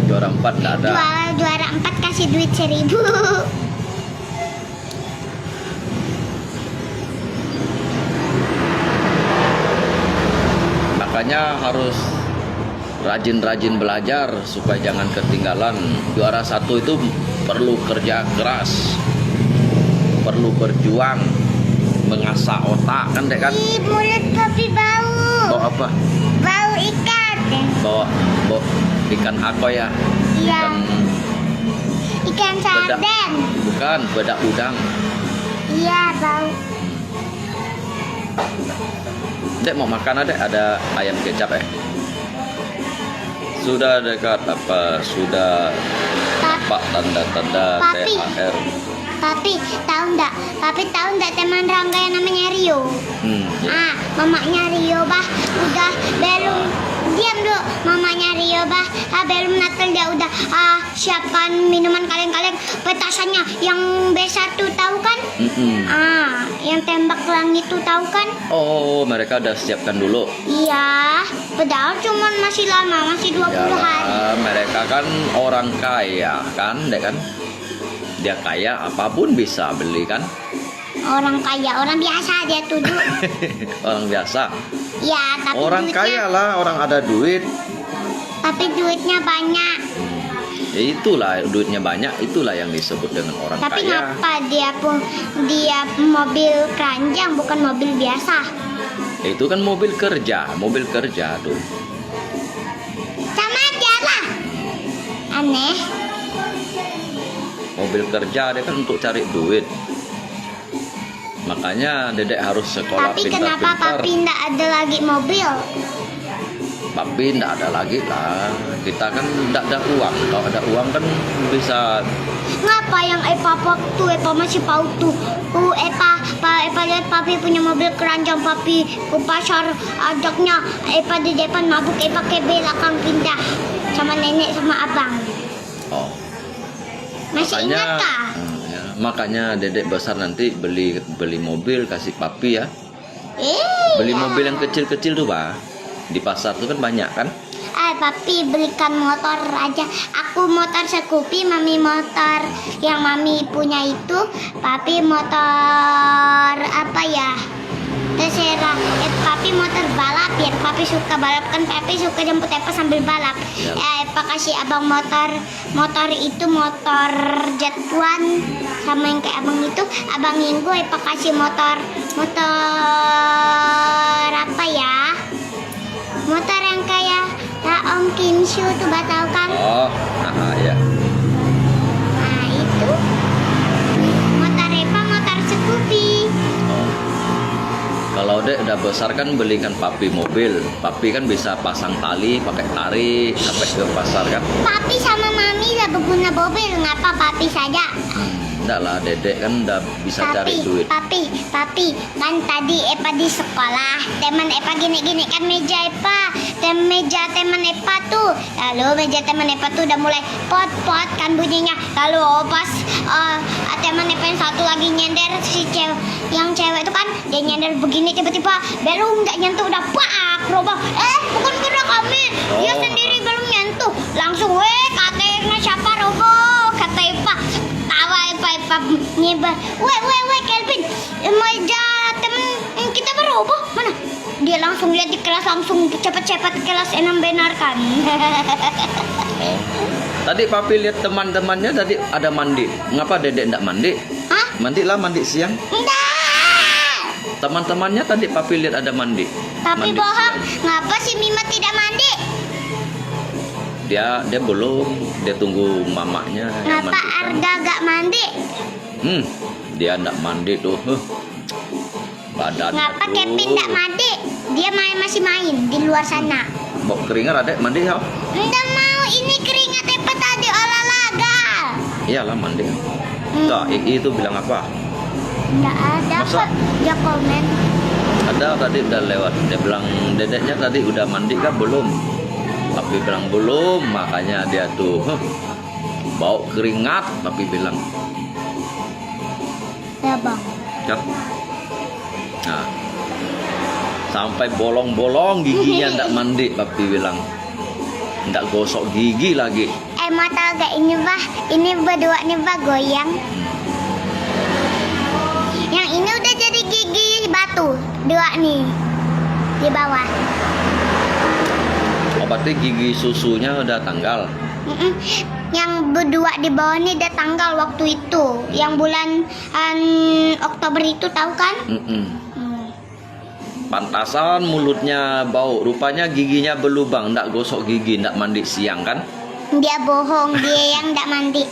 A: Juara 4 enggak ada.
C: Juara 4 kasih duit 1.000.
A: Makanya harus rajin-rajin belajar supaya jangan ketinggalan. Juara 1 itu perlu kerja keras, perlu berjuang, mengasah otak kan dek kan?
C: Ih, mulut papi bau.
A: Bawa apa?
C: Bau ikan.
A: Bawa ikan apa ya?
C: Iya. Ikan
A: Bedak.
C: sarden.
A: Bukan, bedak udang.
C: Iya, bau.
A: Dek mau makan ada ayam kecap Sudah dekat apa? Sudah Pak tanda-tanda
C: Papi.
A: THR.
C: Papi tahu nggak teman Rangga yang namanya Rio?
A: Ya.
C: Mamanya Rio udah belum diam dulu. Mamanya Rio belum Natal dia udah siapkan minuman kaleng-kaleng petasannya yang besar tuh tahu kan? Yang tembak langit tuh tahu kan?
A: Oh, mereka udah siapkan dulu.
C: Iya, padahal cuman masih lama, masih 20 hari.
A: Mereka kan orang kaya kan, dek kan? Dia kaya apapun bisa beli kan?
C: Orang kaya, orang biasa dia tuduh.
A: Orang biasa.
C: Ya, tapi
A: Orang
C: duitnya,
A: kaya lah, orang ada duit.
C: tapi duitnya banyak.
A: Ya itulah duitnya banyak, itulah yang disebut dengan orang
C: Tapi
A: kaya.
C: ngapa dia mobil keranjang bukan mobil biasa?
A: Itu kan mobil kerja tuh.
C: Aneh.
A: Mobil kerja dia kan untuk cari duit. Makanya dedek harus sekolah
C: Tapi kenapa
A: pintar-pintar.
C: papi ndak ada lagi mobil?
A: Papi ndak ada lagi lah. Kita kan ndak ada uang. Kalau ada uang kan bisa.
C: Ngapa yang waktu Epa masih paut tuh? Epa lihat papi punya mobil keranjang, papi ke pasar ajaknya Epa di depan mabuk, Epa ke belakang pindah sama nenek sama abang.
A: Oh.
C: Masih ingat kah?
A: Ya, makanya dedek besar nanti beli mobil kasih papi ya. Beli mobil yang kecil-kecil tuh, Pak. Di pasar tuh kan banyak kan?
C: Papi belikan motor aja. Aku motor Scoopy, mami motor yang mami punya itu. Papi motor apa ya? Terserah. Papi motor balap ya. Papi suka balap kan. Papi suka jemput Epa sambil balap. Epa kasih abang motor itu motor Jet One sama yang kayak abang itu. Abang Minggu Epa kasih motor apa ya? Motor yang kayak Om Kinshu tuh, tahu kan?
A: Oh, ya.
C: Nah itu motor Epa, motor Scoopy.
A: Oh. Kalau dek udah besar kan belikan papi mobil. Papi kan bisa pasang tali, pakai tarik sampai ke pasar kan?
C: Papi sama mami lah berguna mobil, ngapa papi saja?
A: Enggak lah, dedek kan udah bisa cari duit.
C: Papi, kan tadi Epa di sekolah, teman Epa gini-gini kan meja Epa, meja teman Epa tuh, lalu meja teman Epa tuh udah mulai pot-pot kan bunyinya, lalu pas teman Epa yang satu lagi nyender, si yang cewek itu kan, dia nyender begini tiba-tiba belum nggak nyentuh udah pak, robah, bukan karena kami, dia sendiri belum nyentuh, langsung katanya siapa roboh, kata Epa. Epa nyebar, weh Kelvin, meja temen kita berubah mana? Dia langsung lihat di kelas, langsung cepat-cepat ke kelas 6 benarkan.
A: Tadi papi lihat teman-temannya tadi ada mandi. Ngapa dedek enggak mandi?
C: Hah?
A: Mandi siang.
C: Enggak.
A: Teman-temannya tadi papi lihat ada mandi.
C: Tapi
A: Mandi
C: bohong,
A: siang.
C: ngapa si Mima tidak mandi?
A: Dia belum, dia tunggu mamanya yang
C: Ngapa
A: mandikan.
C: Arga gak mandi?
A: Dia enggak mandi tuh. Badannya
C: Ngapa
A: tuh.
C: Kevin gak mandi? Dia masih main di luar sana.
A: Mau keringat adek mandi ya?
C: Enggak mau, ini keringat Epa tadi olahraga.
A: Iyalah mandi. Enggak, itu bilang apa?
C: Enggak ada
A: Masa?
C: kok, dia komen.
A: Ada tadi udah lewat. Dia bilang dedeknya tadi udah mandi kan belum? Papi bilang belum, makanya dia tuh bau keringat. Papi bilang.
C: Ya bang.
A: Kan? Nah, sampai bolong-bolong giginya ndak mandi. Papi bilang ndak gosok gigi lagi.
C: Mau tau gak ini bah? Ini berdua nih bah goyang. Yang ini udah jadi gigi batu, dua nih di bawah.
A: Oh, berarti gigi susunya udah tanggal.
C: Yang berdua di bawah nih udah tanggal waktu itu, yang bulan Oktober itu tahu kan?
A: Pantasan mulutnya bau, rupanya giginya berlubang, ndak gosok gigi, ndak mandi siang kan?
C: Dia bohong, dia yang nggak mandi.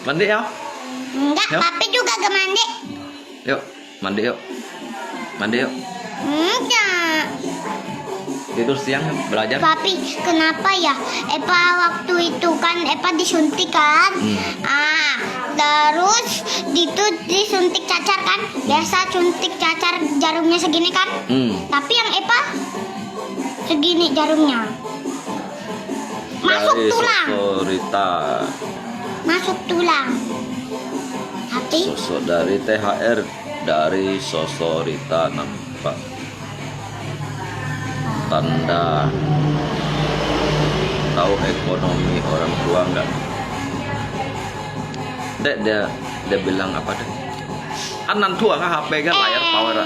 A: Mandi ya?
C: Enggak,
A: Yuk.
C: papi juga gak mandi.
A: Yuk, mandi yuk. Mandi yuk.
C: Enggak.
A: Tidur siang yuk, belajar.
C: Papi, kenapa ya? Epa waktu itu kan Epa disuntik kan? Terus disuntik cacar kan? Biasa suntik cacar jarumnya segini kan? Tapi yang Epa segini jarumnya. Masuk
A: Dari
C: tulang.
A: Sosorita.
C: Masuk tulang. Tapi
A: Sosok dari THR dari Sosorita nampak. Tanda tahu ekonomi orang tua enggak? Dek dia bilang apa deh? Anan tua kan HP kan layar power.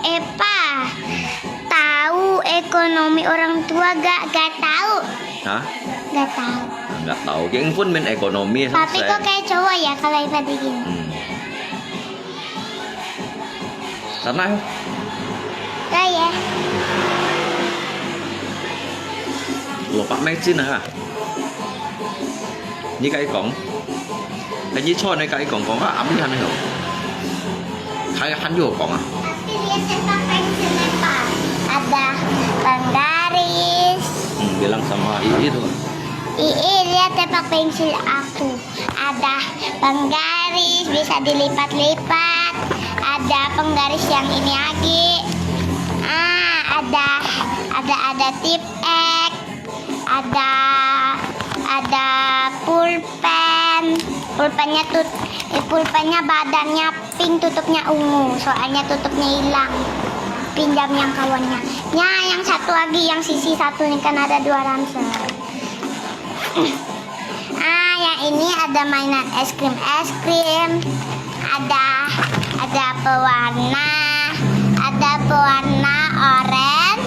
C: Epa tahu ekonomi orang tua gak tahu.
A: Hah?
C: Gak tahu.
A: Enggak tahu. Yang pun main ekonomi
C: Papi kok kayak cowok ya kalau Epa begini.
A: Sana yuk.
C: Kayak
A: Lopak mecin ha. Ini cái cổng. Cái gì cho này cái cổng có ấm đi hắn hiểu. Kayak han juga kok ah.
C: Tapi lihat cetak pensil lempar. Ada penggaris.
A: Bilang sama Ii tuh.
C: Ii, lihat tempat pensil aku. Ada penggaris, bisa dilipat-lipat. Ada penggaris yang ini lagi. Ada tip X. Ada pulpen. Pulpennya badannya pink, tutupnya ungu. Soalnya tutupnya hilang. Pinjam yang kawannya. Ya, yang satu lagi, yang sisi satu nih kan ada 2 ransel. Yang ini ada mainan es krim. Ada pewarna. Ada pewarna oranye,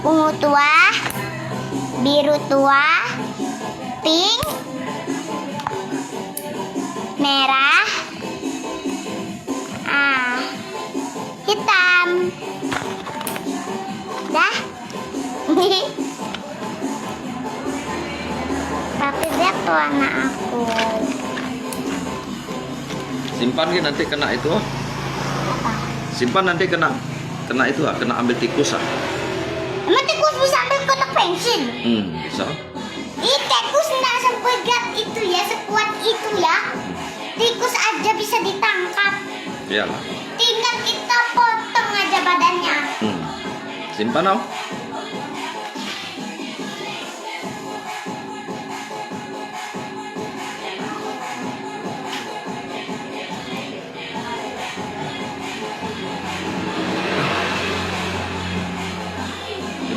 C: ungu tua, biru tua, pink, merah, hitam. Dah. Tapi lihat warna aku.
A: Simpan gitu nanti kena itu.
C: Apa?
A: Simpan nanti kena itu kena ambil tikus ah.
C: Emang tikus bisa ambil kotak pensil?
A: Bisa.
C: Ih, tikus nggak sepegat itu ya, sekuat itu ya. Tikus aja bisa ditangkap.
A: Iyalah.
C: Tinggal kita potong aja badannya.
A: Simpan oh.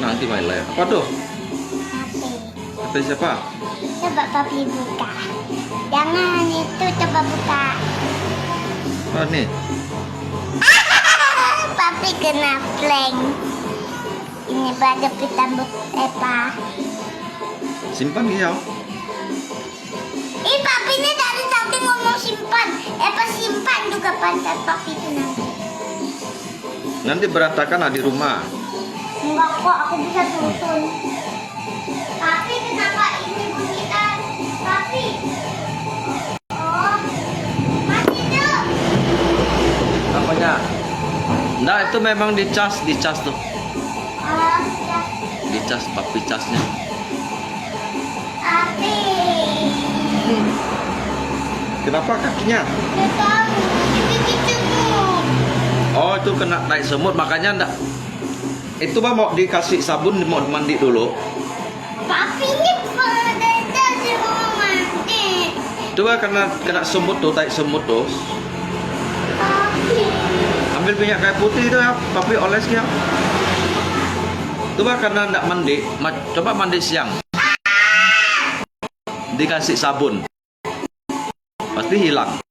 A: Nanti main layar. Apa tuh? Kata siapa?
C: Coba papi buka. Jangan itu, coba buka.
A: Apa nih?
C: Papi kena plank. Ini pada pitambut Epa.
A: Simpan ya.
C: Ih, papi ini dari tadi ngomong simpan. Epa simpan juga pantat papi itu nanti.
A: Nanti berantakan di rumah.
C: Enggak kok, aku bisa tuntun. Tapi kenapa ini bunyikan? Tapi masih tuh.
A: Apanya? Nah itu memang dicas tuh.
C: Ya.
A: Dicas papi casnya.
C: Tapi
A: Kenapa kakinya?
C: nggak tahu. Itu
A: Oh itu kena naik semut makanya enggak. Itu mah mau dikasih sabun mau mandi dulu.
C: Papi ini pada tadi mau mandi.
A: Coba kena semut tuh, taik semut tuh.
C: Papi.
A: Ambil minyak kayu putih itu ya, papi oles ya. Coba karena enggak mandi, coba mandi siang. Dikasih sabun. Pasti hilang.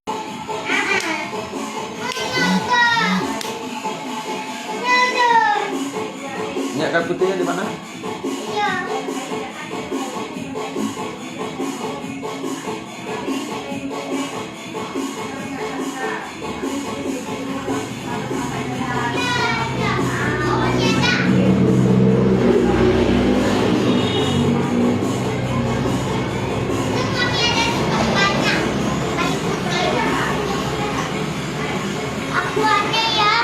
A: Minyak kayu putihnya di mana?
C: Ya. Aku ada ya.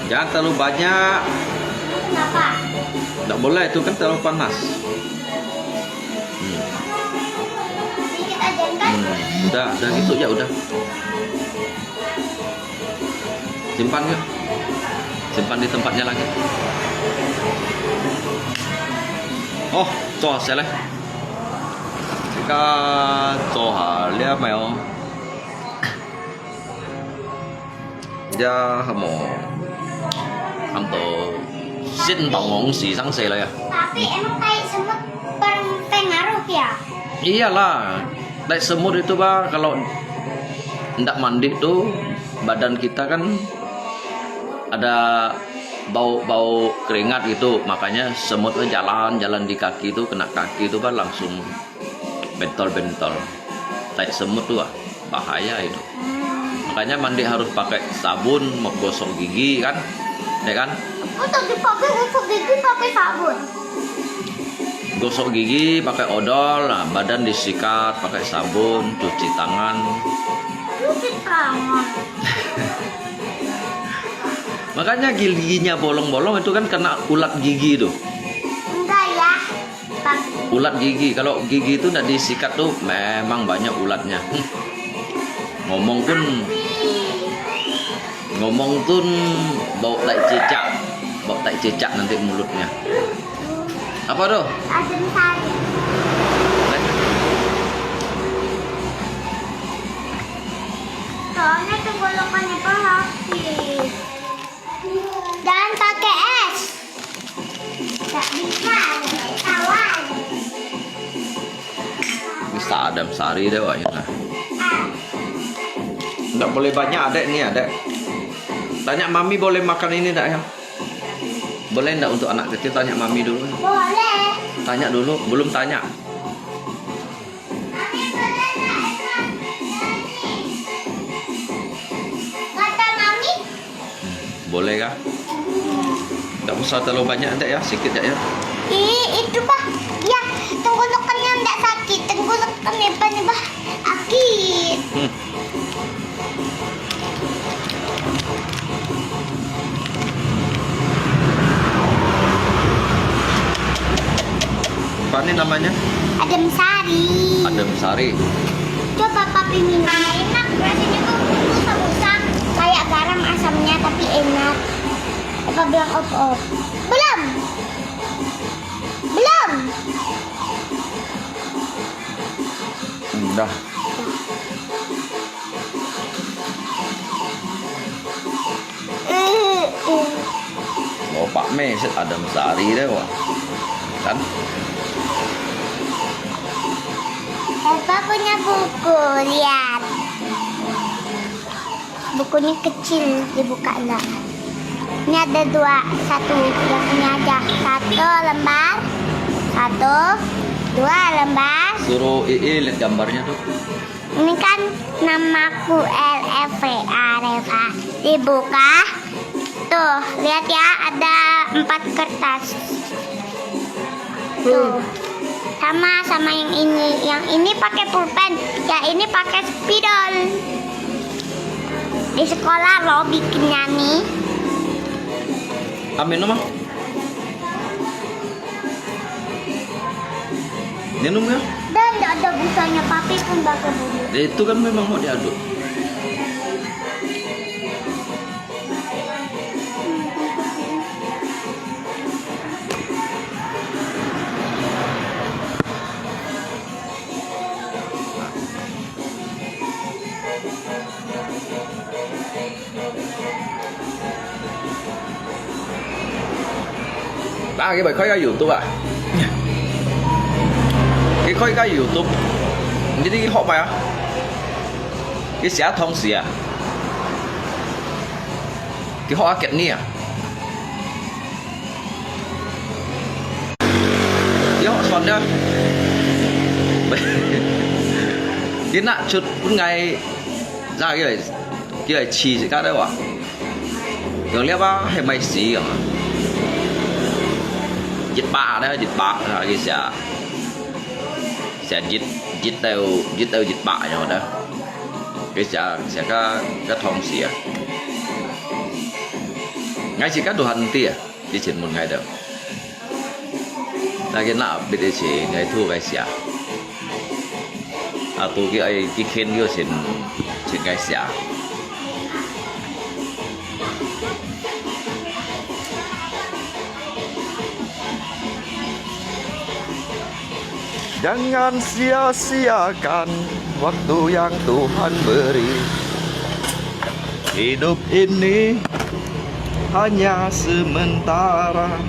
A: Jangan terlalu banyak.
C: Kenapa?
A: Enggak boleh itu kan terlalu panas.
C: Sedikit aja kan?
A: Udah gitu ya udah. Simpan ya. Simpan di tempatnya lagi. Oh, cho xe lên. Kita cho hả lia mèo. Gia mau untuk xin tổng si sang xe lah ya.
C: Tapi emang kayak semut pengaruh ya?
A: Iyalah, naik semut itu bah kalau tidak mandi tuh badan kita kan ada bau keringat gitu, makanya semut tuh jalan di kaki itu kena kaki itu bah langsung bentol. Naik semut tuh bahaya itu.
B: Makanya mandi harus pakai sabun, mau gosok gigi kan, ya kan?
C: Oh, tadi pakai gosok gigi pakai sabun.
B: Gosok gigi pakai odol, nah, badan disikat pakai sabun, cuci tangan.
C: Cuci tangan.
B: Makanya giginya bolong-bolong itu kan kena ulat gigi tuh.
C: Enggak ya. Bang.
B: Ulat gigi, kalau gigi itu nggak disikat tuh memang banyak ulatnya. Ngomong pun bau tai cicak nanti mulutnya. Apa tuh?
C: Adem sari. Soalnya tenggorokannya berlapis. Jangan pakai es. Tak bisa, kawan.
B: Bisa Adam Sari deh wah ya. Nggak boleh banyak adek nih adek. Tanya mami boleh makan ini enggak ya? Boleh enggak untuk anak kecil, tanya mami dulu.
C: Boleh.
B: Tanya dulu, belum tanya.
C: Kata mami.
B: Boleh kah? Nggak usah terlalu banyak adek ya, sedikit ya.
C: Itu bah. Ya, tenggorokannya enggak sakit. Tenggorokannya bah sakit.
B: Apa ini namanya?
C: Adem sari.
B: Adem Sari.
C: Coba papi minum. Enak rasanya tuh usah-usah kayak garam asamnya tapi enak. Apa bilang op-op? Belum.
B: Dah. Mau Pak Meset Adem Sari deh wah. Kan?
C: Eva punya buku, lihat. Bukunya kecil, dibuka lah. Ini ada satu yang ini aja. Satu lembar, dua lembar.
B: Suruh lihat gambarnya tuh.
C: Ini kan namaku LFA Reva. Dibuka. Tuh, lihat ya, ada 4 kertas. Tuh. Sama yang ini. Yang ini pakai pulpen, yang ini pakai spidol. Di sekolah lo bikinnya nih.
B: Amin mah. Minum ya?
C: Dan nggak ada busanya, papi pun pakai bulu.
B: Itu kan memang mau diaduk. Cái bài khói ra YouTube à? Cái khói ra YouTube. Jadi cái hộp à? Cái xả thông xì à? Cái hộp kẹt ni à? Cái hộp xoắn đó. Cái nạn chút ngày ra cái này chi gì cả đấy à? Tưởng lẽ ba hay mày xí à? Dịch bạ đó, dịch bạ là cái sẽ dịch đều dịch bạ nhau đó, cái sẽ cái thông xỉa ngay chỉ các đồ hành tia đi trên một ngày đâu là cái nào biết để chỉ ngày thu cái xỉa à tôi cái khen vô trên cái xỉa.
A: Jangan sia-siakan waktu yang Tuhan beri. Hidup ini hanya sementara.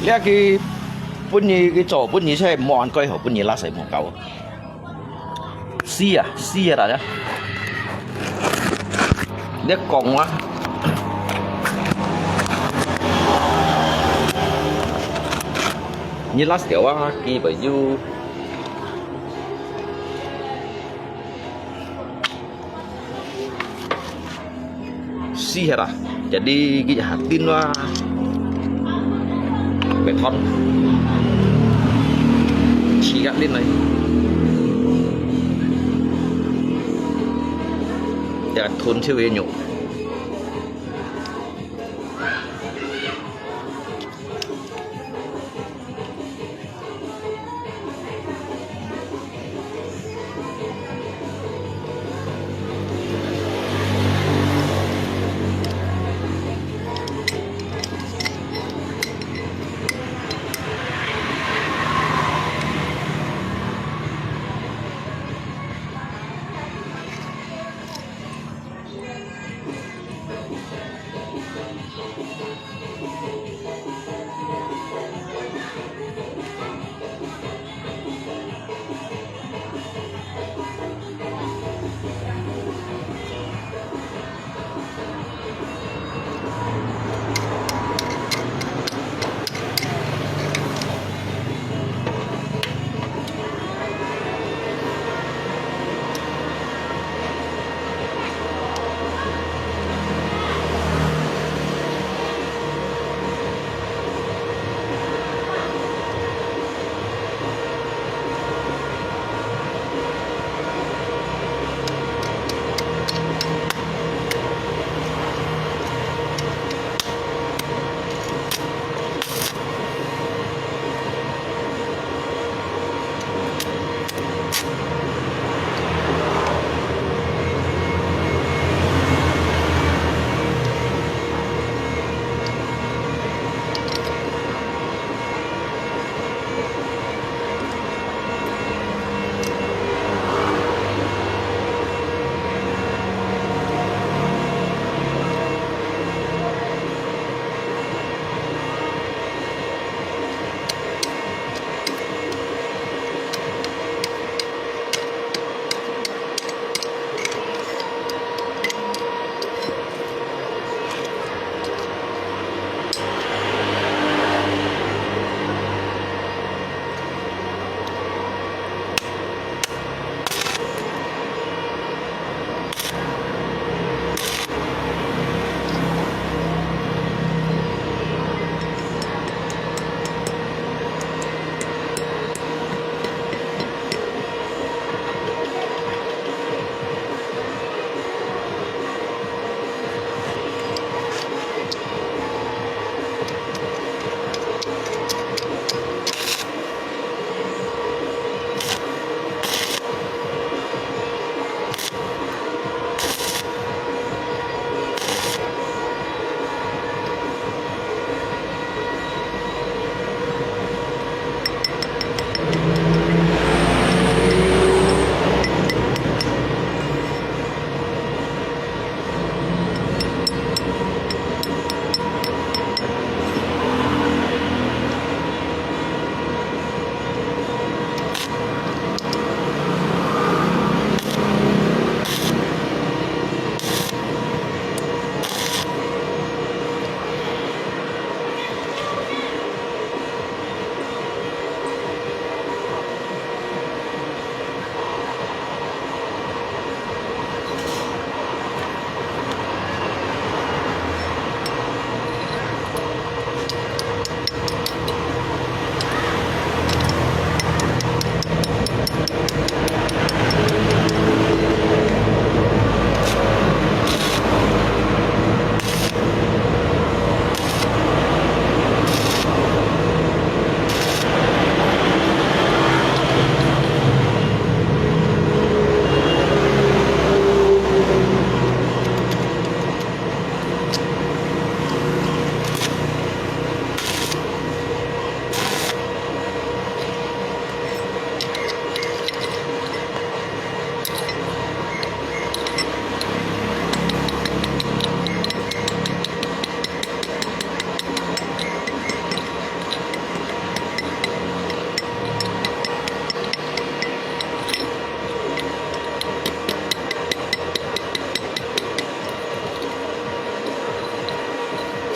A: Lihat cái bunyi cái chỗ bunyi saya mau ăn coi hộp bunyi lá sấy mau cầu. Xi à đã. Lihat cong quá. Như lá sấy quá kia bởi du. Sihir ah. Jadi jahatin wah beton sikat lên này để thôn siêu về nhổ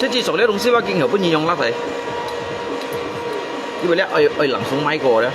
A: 即係自從呢種燒雞勁後，本意用甩嚟，因為咧我能送米過咧。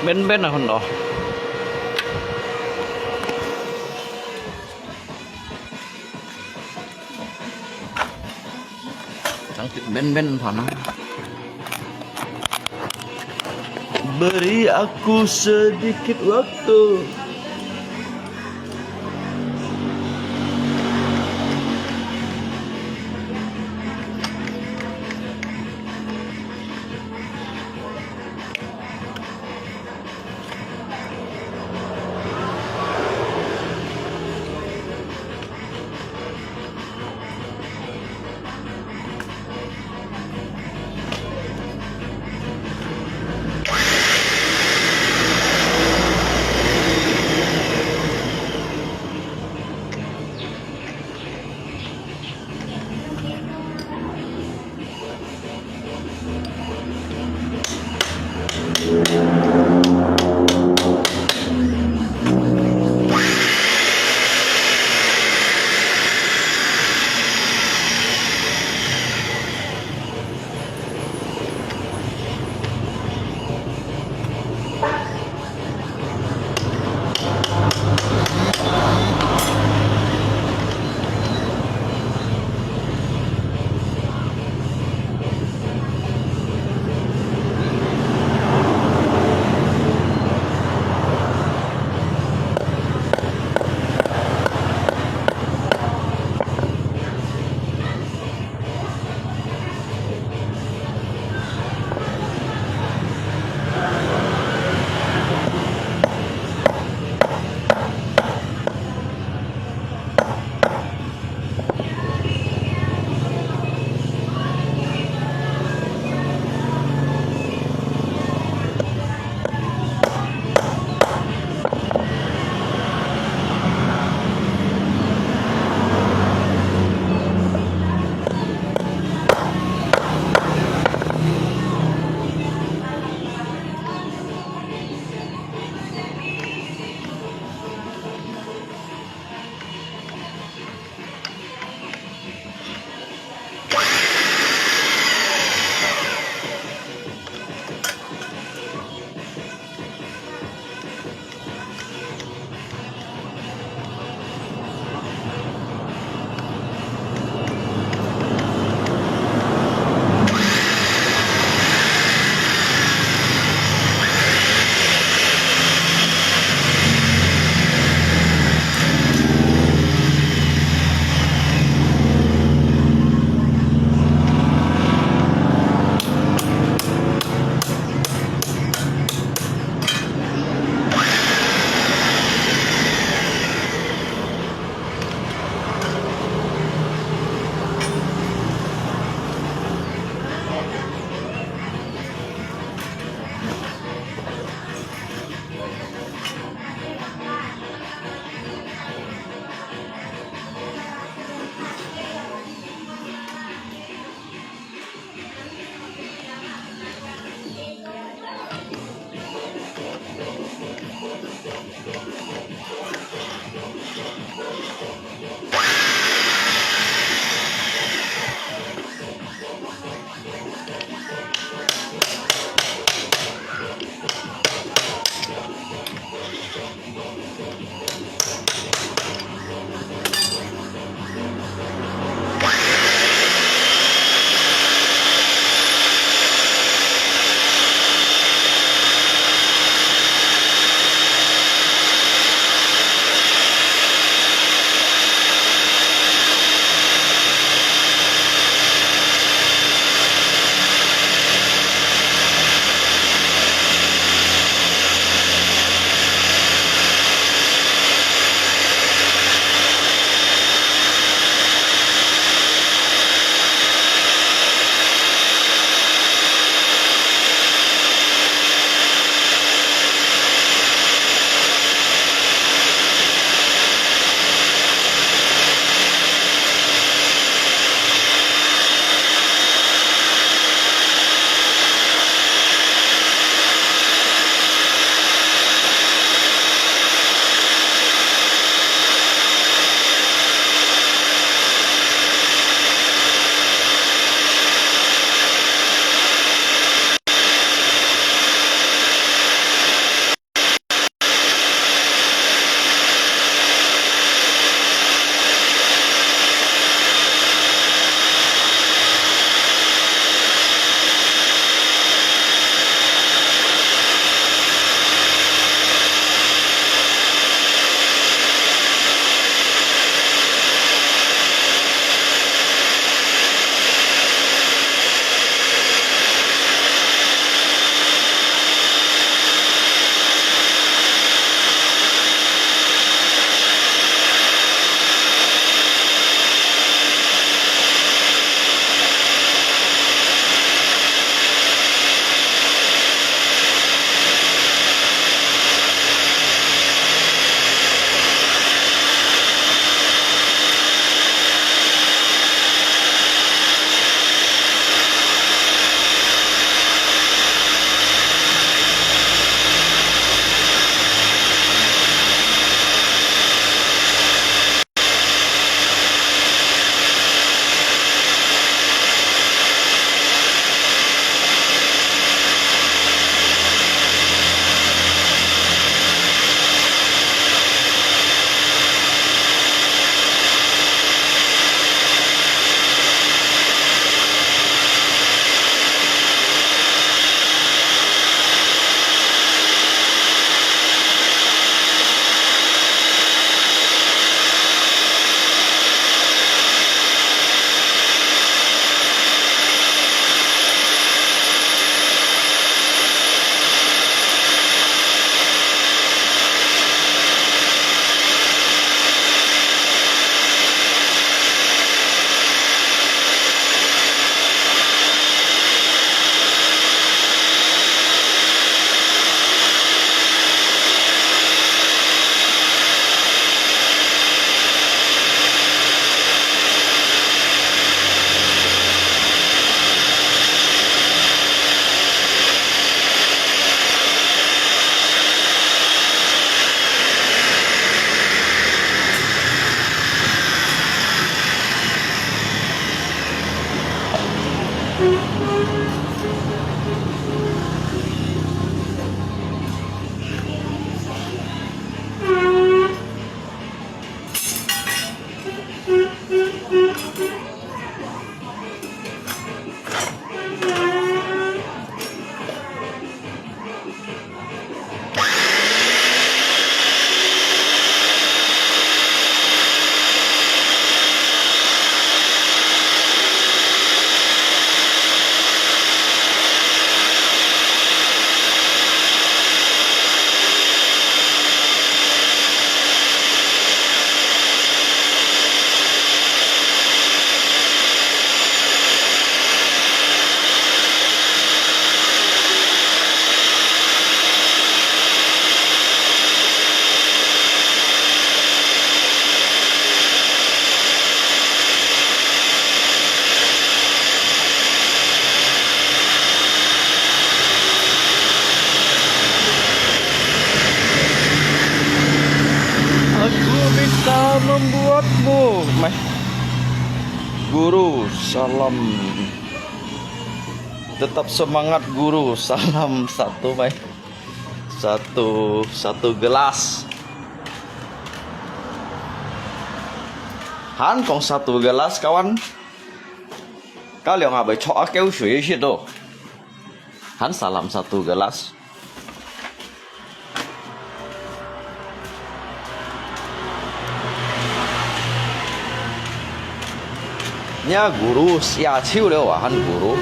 A: Ben-ben ah Hondo. Cantik ben-ben sana. Beri aku sedikit waktu. Aku bisa membuatmu Guru, salam. Tetap semangat guru. Salam satu, satu gelas. Han kong satu gelas kawan. Kalian nggak baca aku sih itu. Han salam satu gelas. Nya guru sia chiu le wa han guru.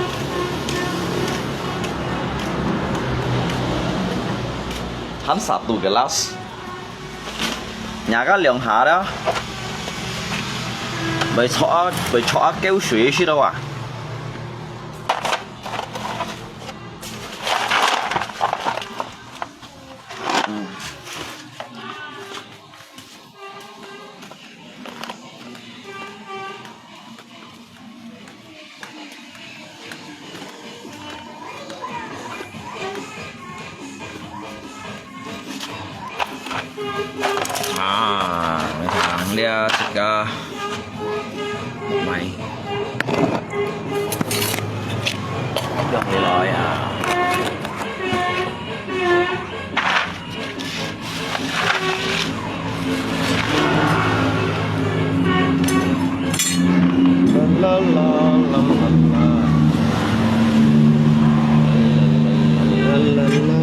A: Han satu gelas. Nhà cái lượng hạ đó. Bởi cho kêu suy gì đâu à. Mấy thằng lia xịt ra mày được thì lời à. La la la la la la la la.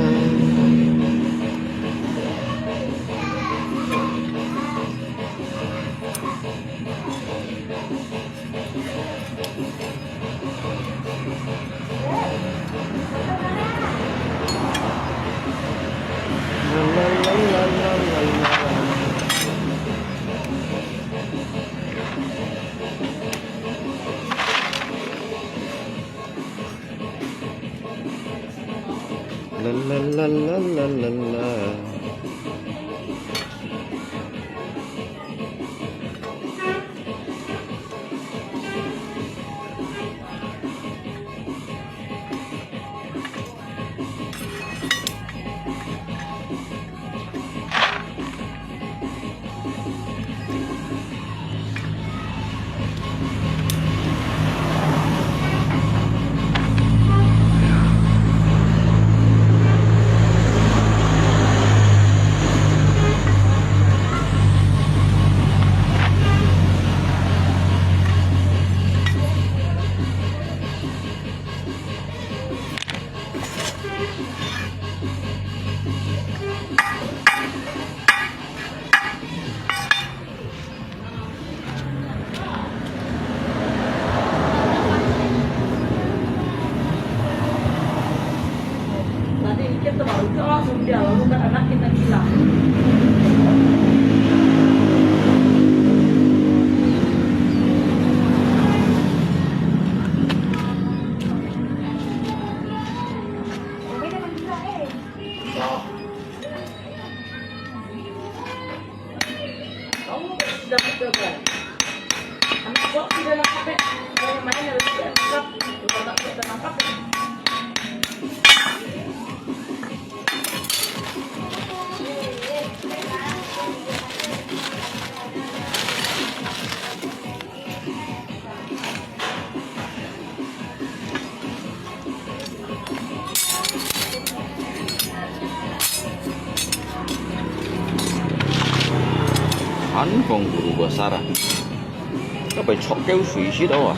A: La la la la la la la.
B: Kita baru langsung dia lalu kan anak kita hilang. Kamu sudah coba? Anak gua sudah nangkap, yang main harus nangkap, juga tak nangkap.
A: phong berubah sarah. Apa chọc kéo suy xí đâu à?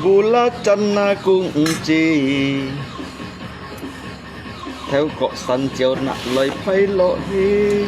A: Gula chana cung chi theo cọ săn chiều nặng lời phay lộ hi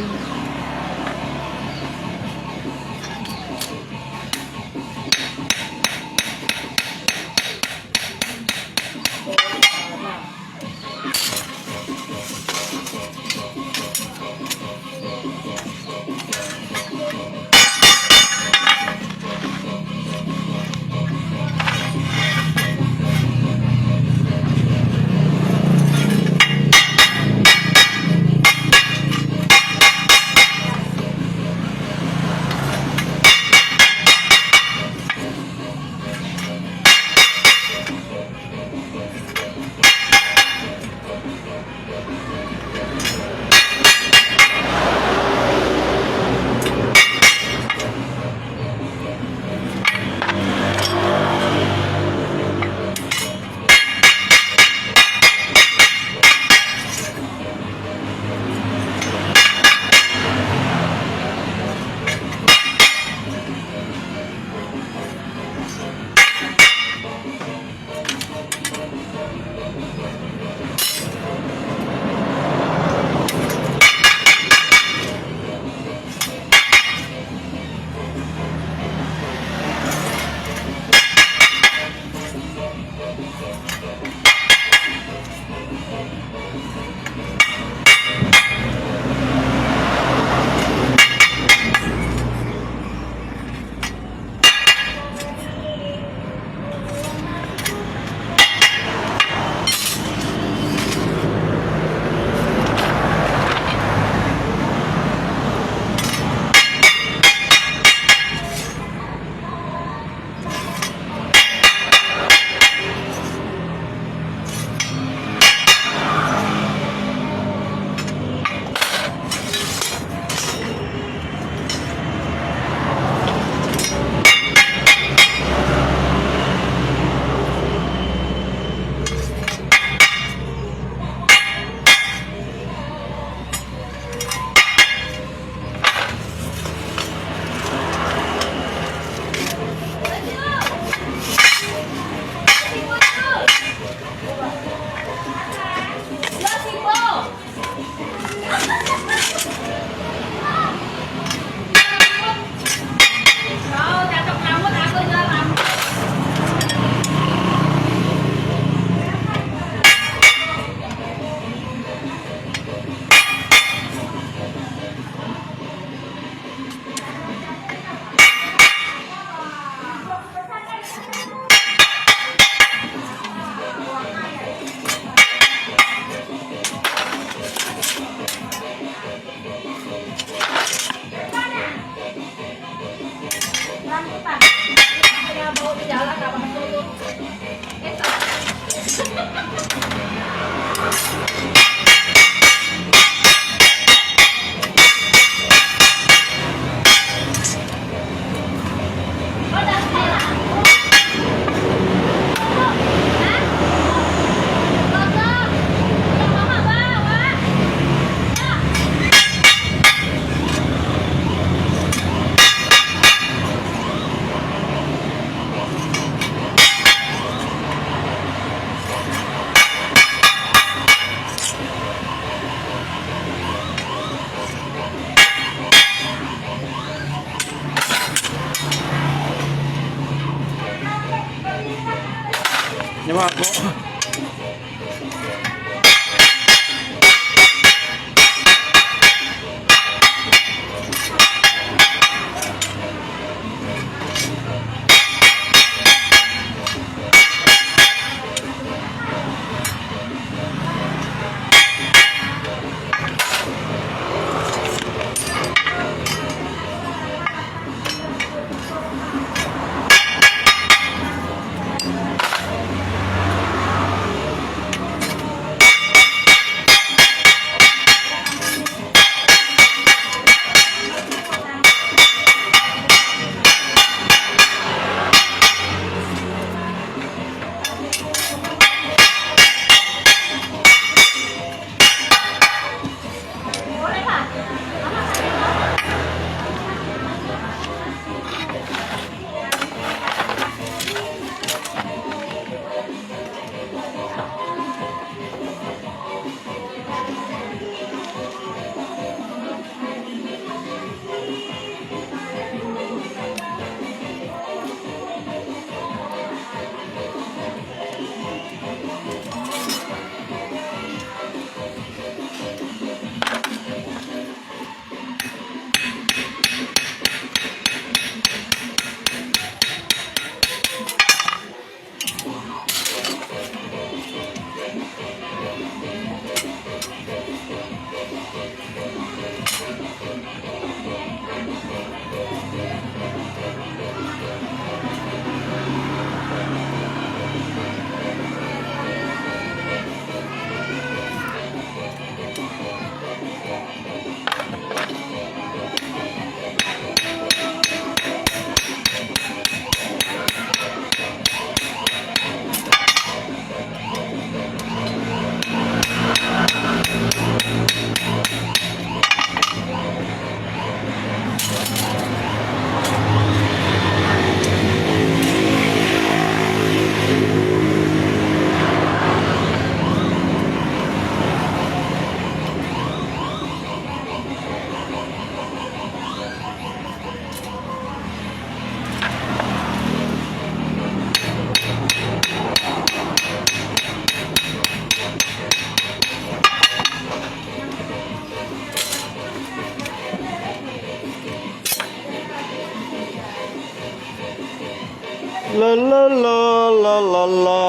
A: Nyawa aku. La la la la la la.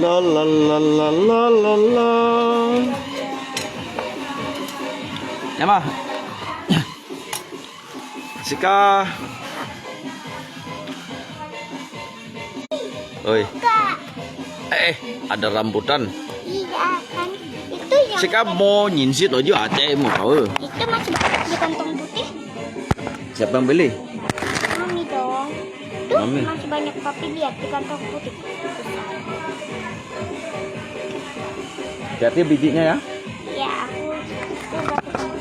A: La la la la la la la. Nyama. Sika. Oi.
C: Kak,
A: Ada rambutan.
C: iya kan? Itu yang
A: Sika mau nyinsit aja ate mau kau.
C: itu masih banyak di kantong putih.
A: Siapa yang beli?
C: Mami dong. Tuh
A: Mami.
C: masih banyak papi lihat di kantong putih.
A: Hati-hati bijinya ya.
C: Ya aku udah ketemu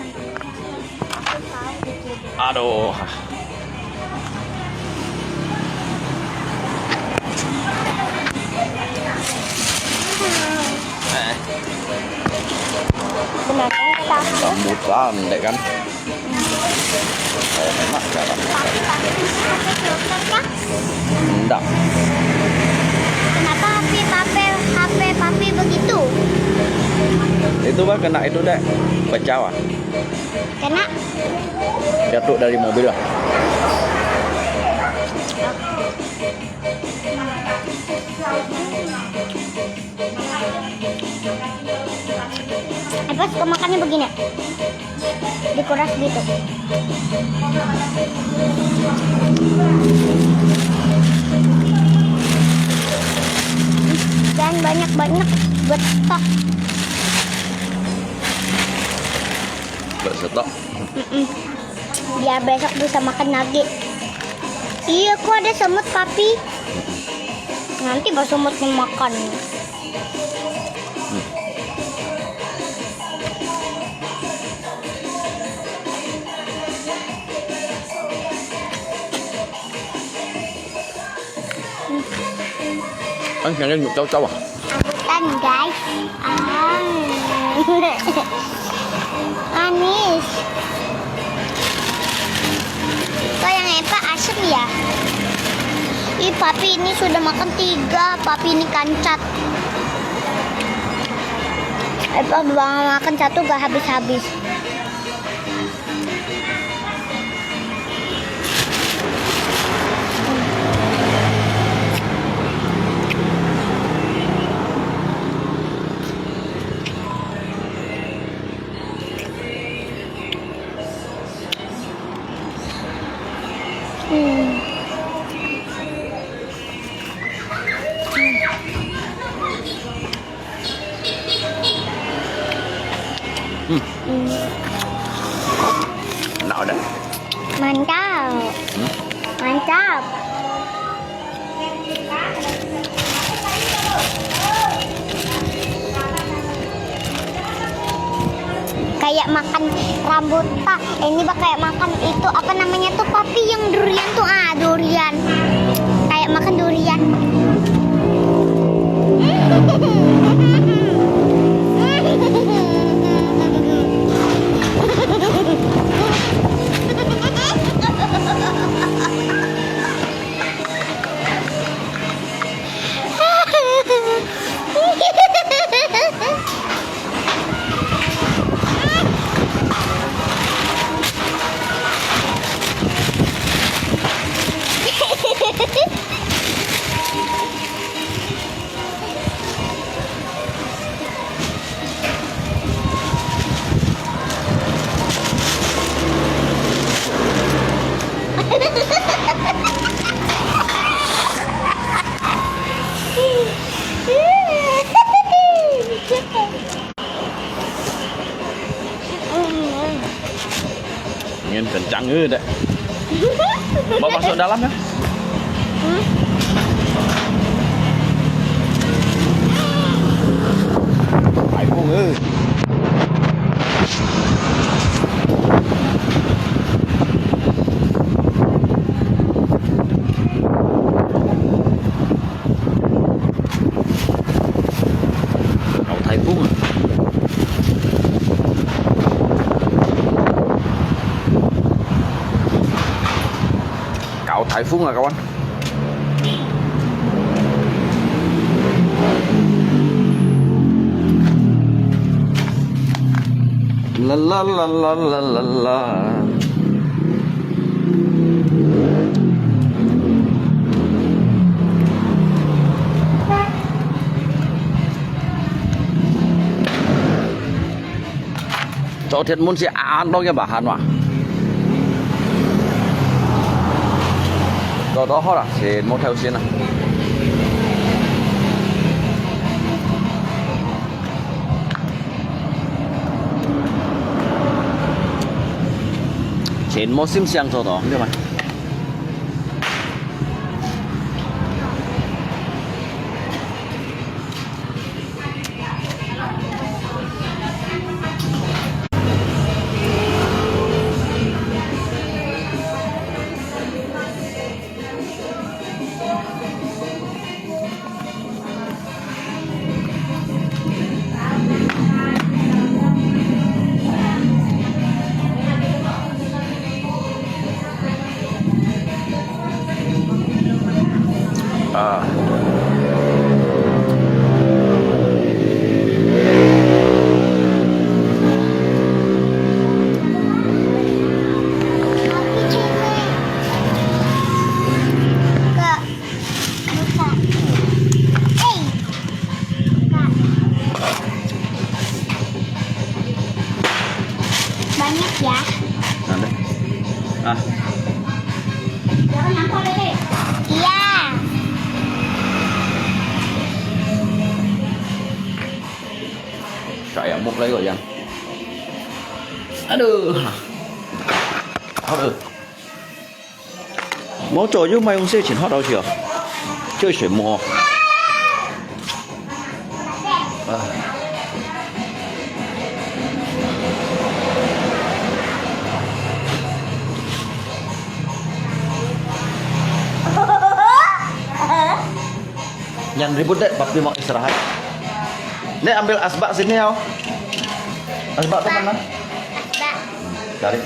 C: aku tahu gitu.
A: Aduh.
C: Benar kan kata aku?
A: Rambutan, dek kan? Oh, enak sekarang.
C: Papi pakai dokter kan?
A: Enggak.
C: Kenapa HP papi begitu?
A: Itu mah kena itu dek. Pecah wah.
C: Karena
A: Jatuh dari mobil lah.
C: apa suka makannya begini? Dikuras gitu. Dan banyak-banyak buat stok.
A: Buat stok.
C: Biar besok bisa makan lagi. Iya, kok ada semut papi? Nanti pas semutnya makan.
A: Anh nhận lên một châu à?
C: Rambutan guys. Manis. Kok yang Eva asem ya? Ih, papi ini sudah makan 3. Papi ini kancat. Papi makan 1 gak habis-habis.
A: Enak dah.
C: Mantap. Mantap. Kayak makan rambutan. Ini kayak makan itu apa namanya tuh papi yang durian tuh, durian. Kayak makan durian.
A: Angin kencang deh. Bawa masuk dalam ya. Typhoon Cậu Typhoon à? Cậu Typhoon à cậu anh? La la la la la la la. Chỗ thiệt muốn sẽ ăn đâu cái bà Hàn mà. Đó hết à, sẽ một theo xin à. Trên musim siang chỗ đó, biết mà.
C: Banyak ya.
A: Ada. Ah,
C: Jangan nampol deh. Iya.
A: kayak muk lagi kok Yang. Aduh. Aduh. Mau chỗ chứ mày không xe chuyển hot đâu chưa? Chơi chuyển mò. Jangan ribut deh, papi mau istirahat. Nek ambil asbak sini ya. Asbak tuh mana?
C: Asbak.
A: Cari.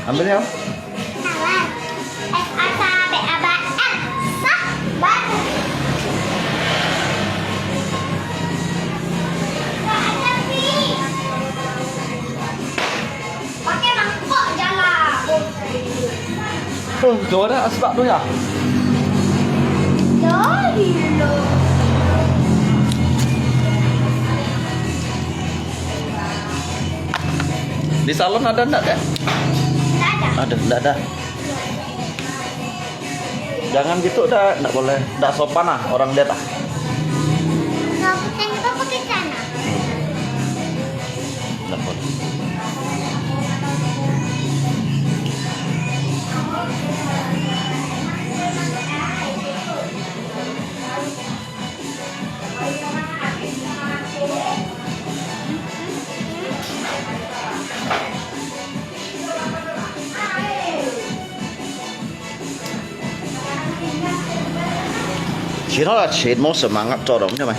A: Ambil ya.
C: Salah. S A S A B A B N. Sabar. Nggak ada sih. Pakai mangkok jalan.
A: Tuh ada asbak tuh ya.
C: Dari lo.
A: Di salon ada enggak, Dek?
C: Nggak ada.
A: Enggak ada. Jangan gitu dah, enggak boleh. Enggak sopan ah orang lihat ah.
C: Nggak bukan juga pakai celana.
A: Enggak boleh. Chỉ nói là chuyện món semangat cho đúng cho mày.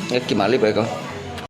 A: Cái kim mã lip vậy con.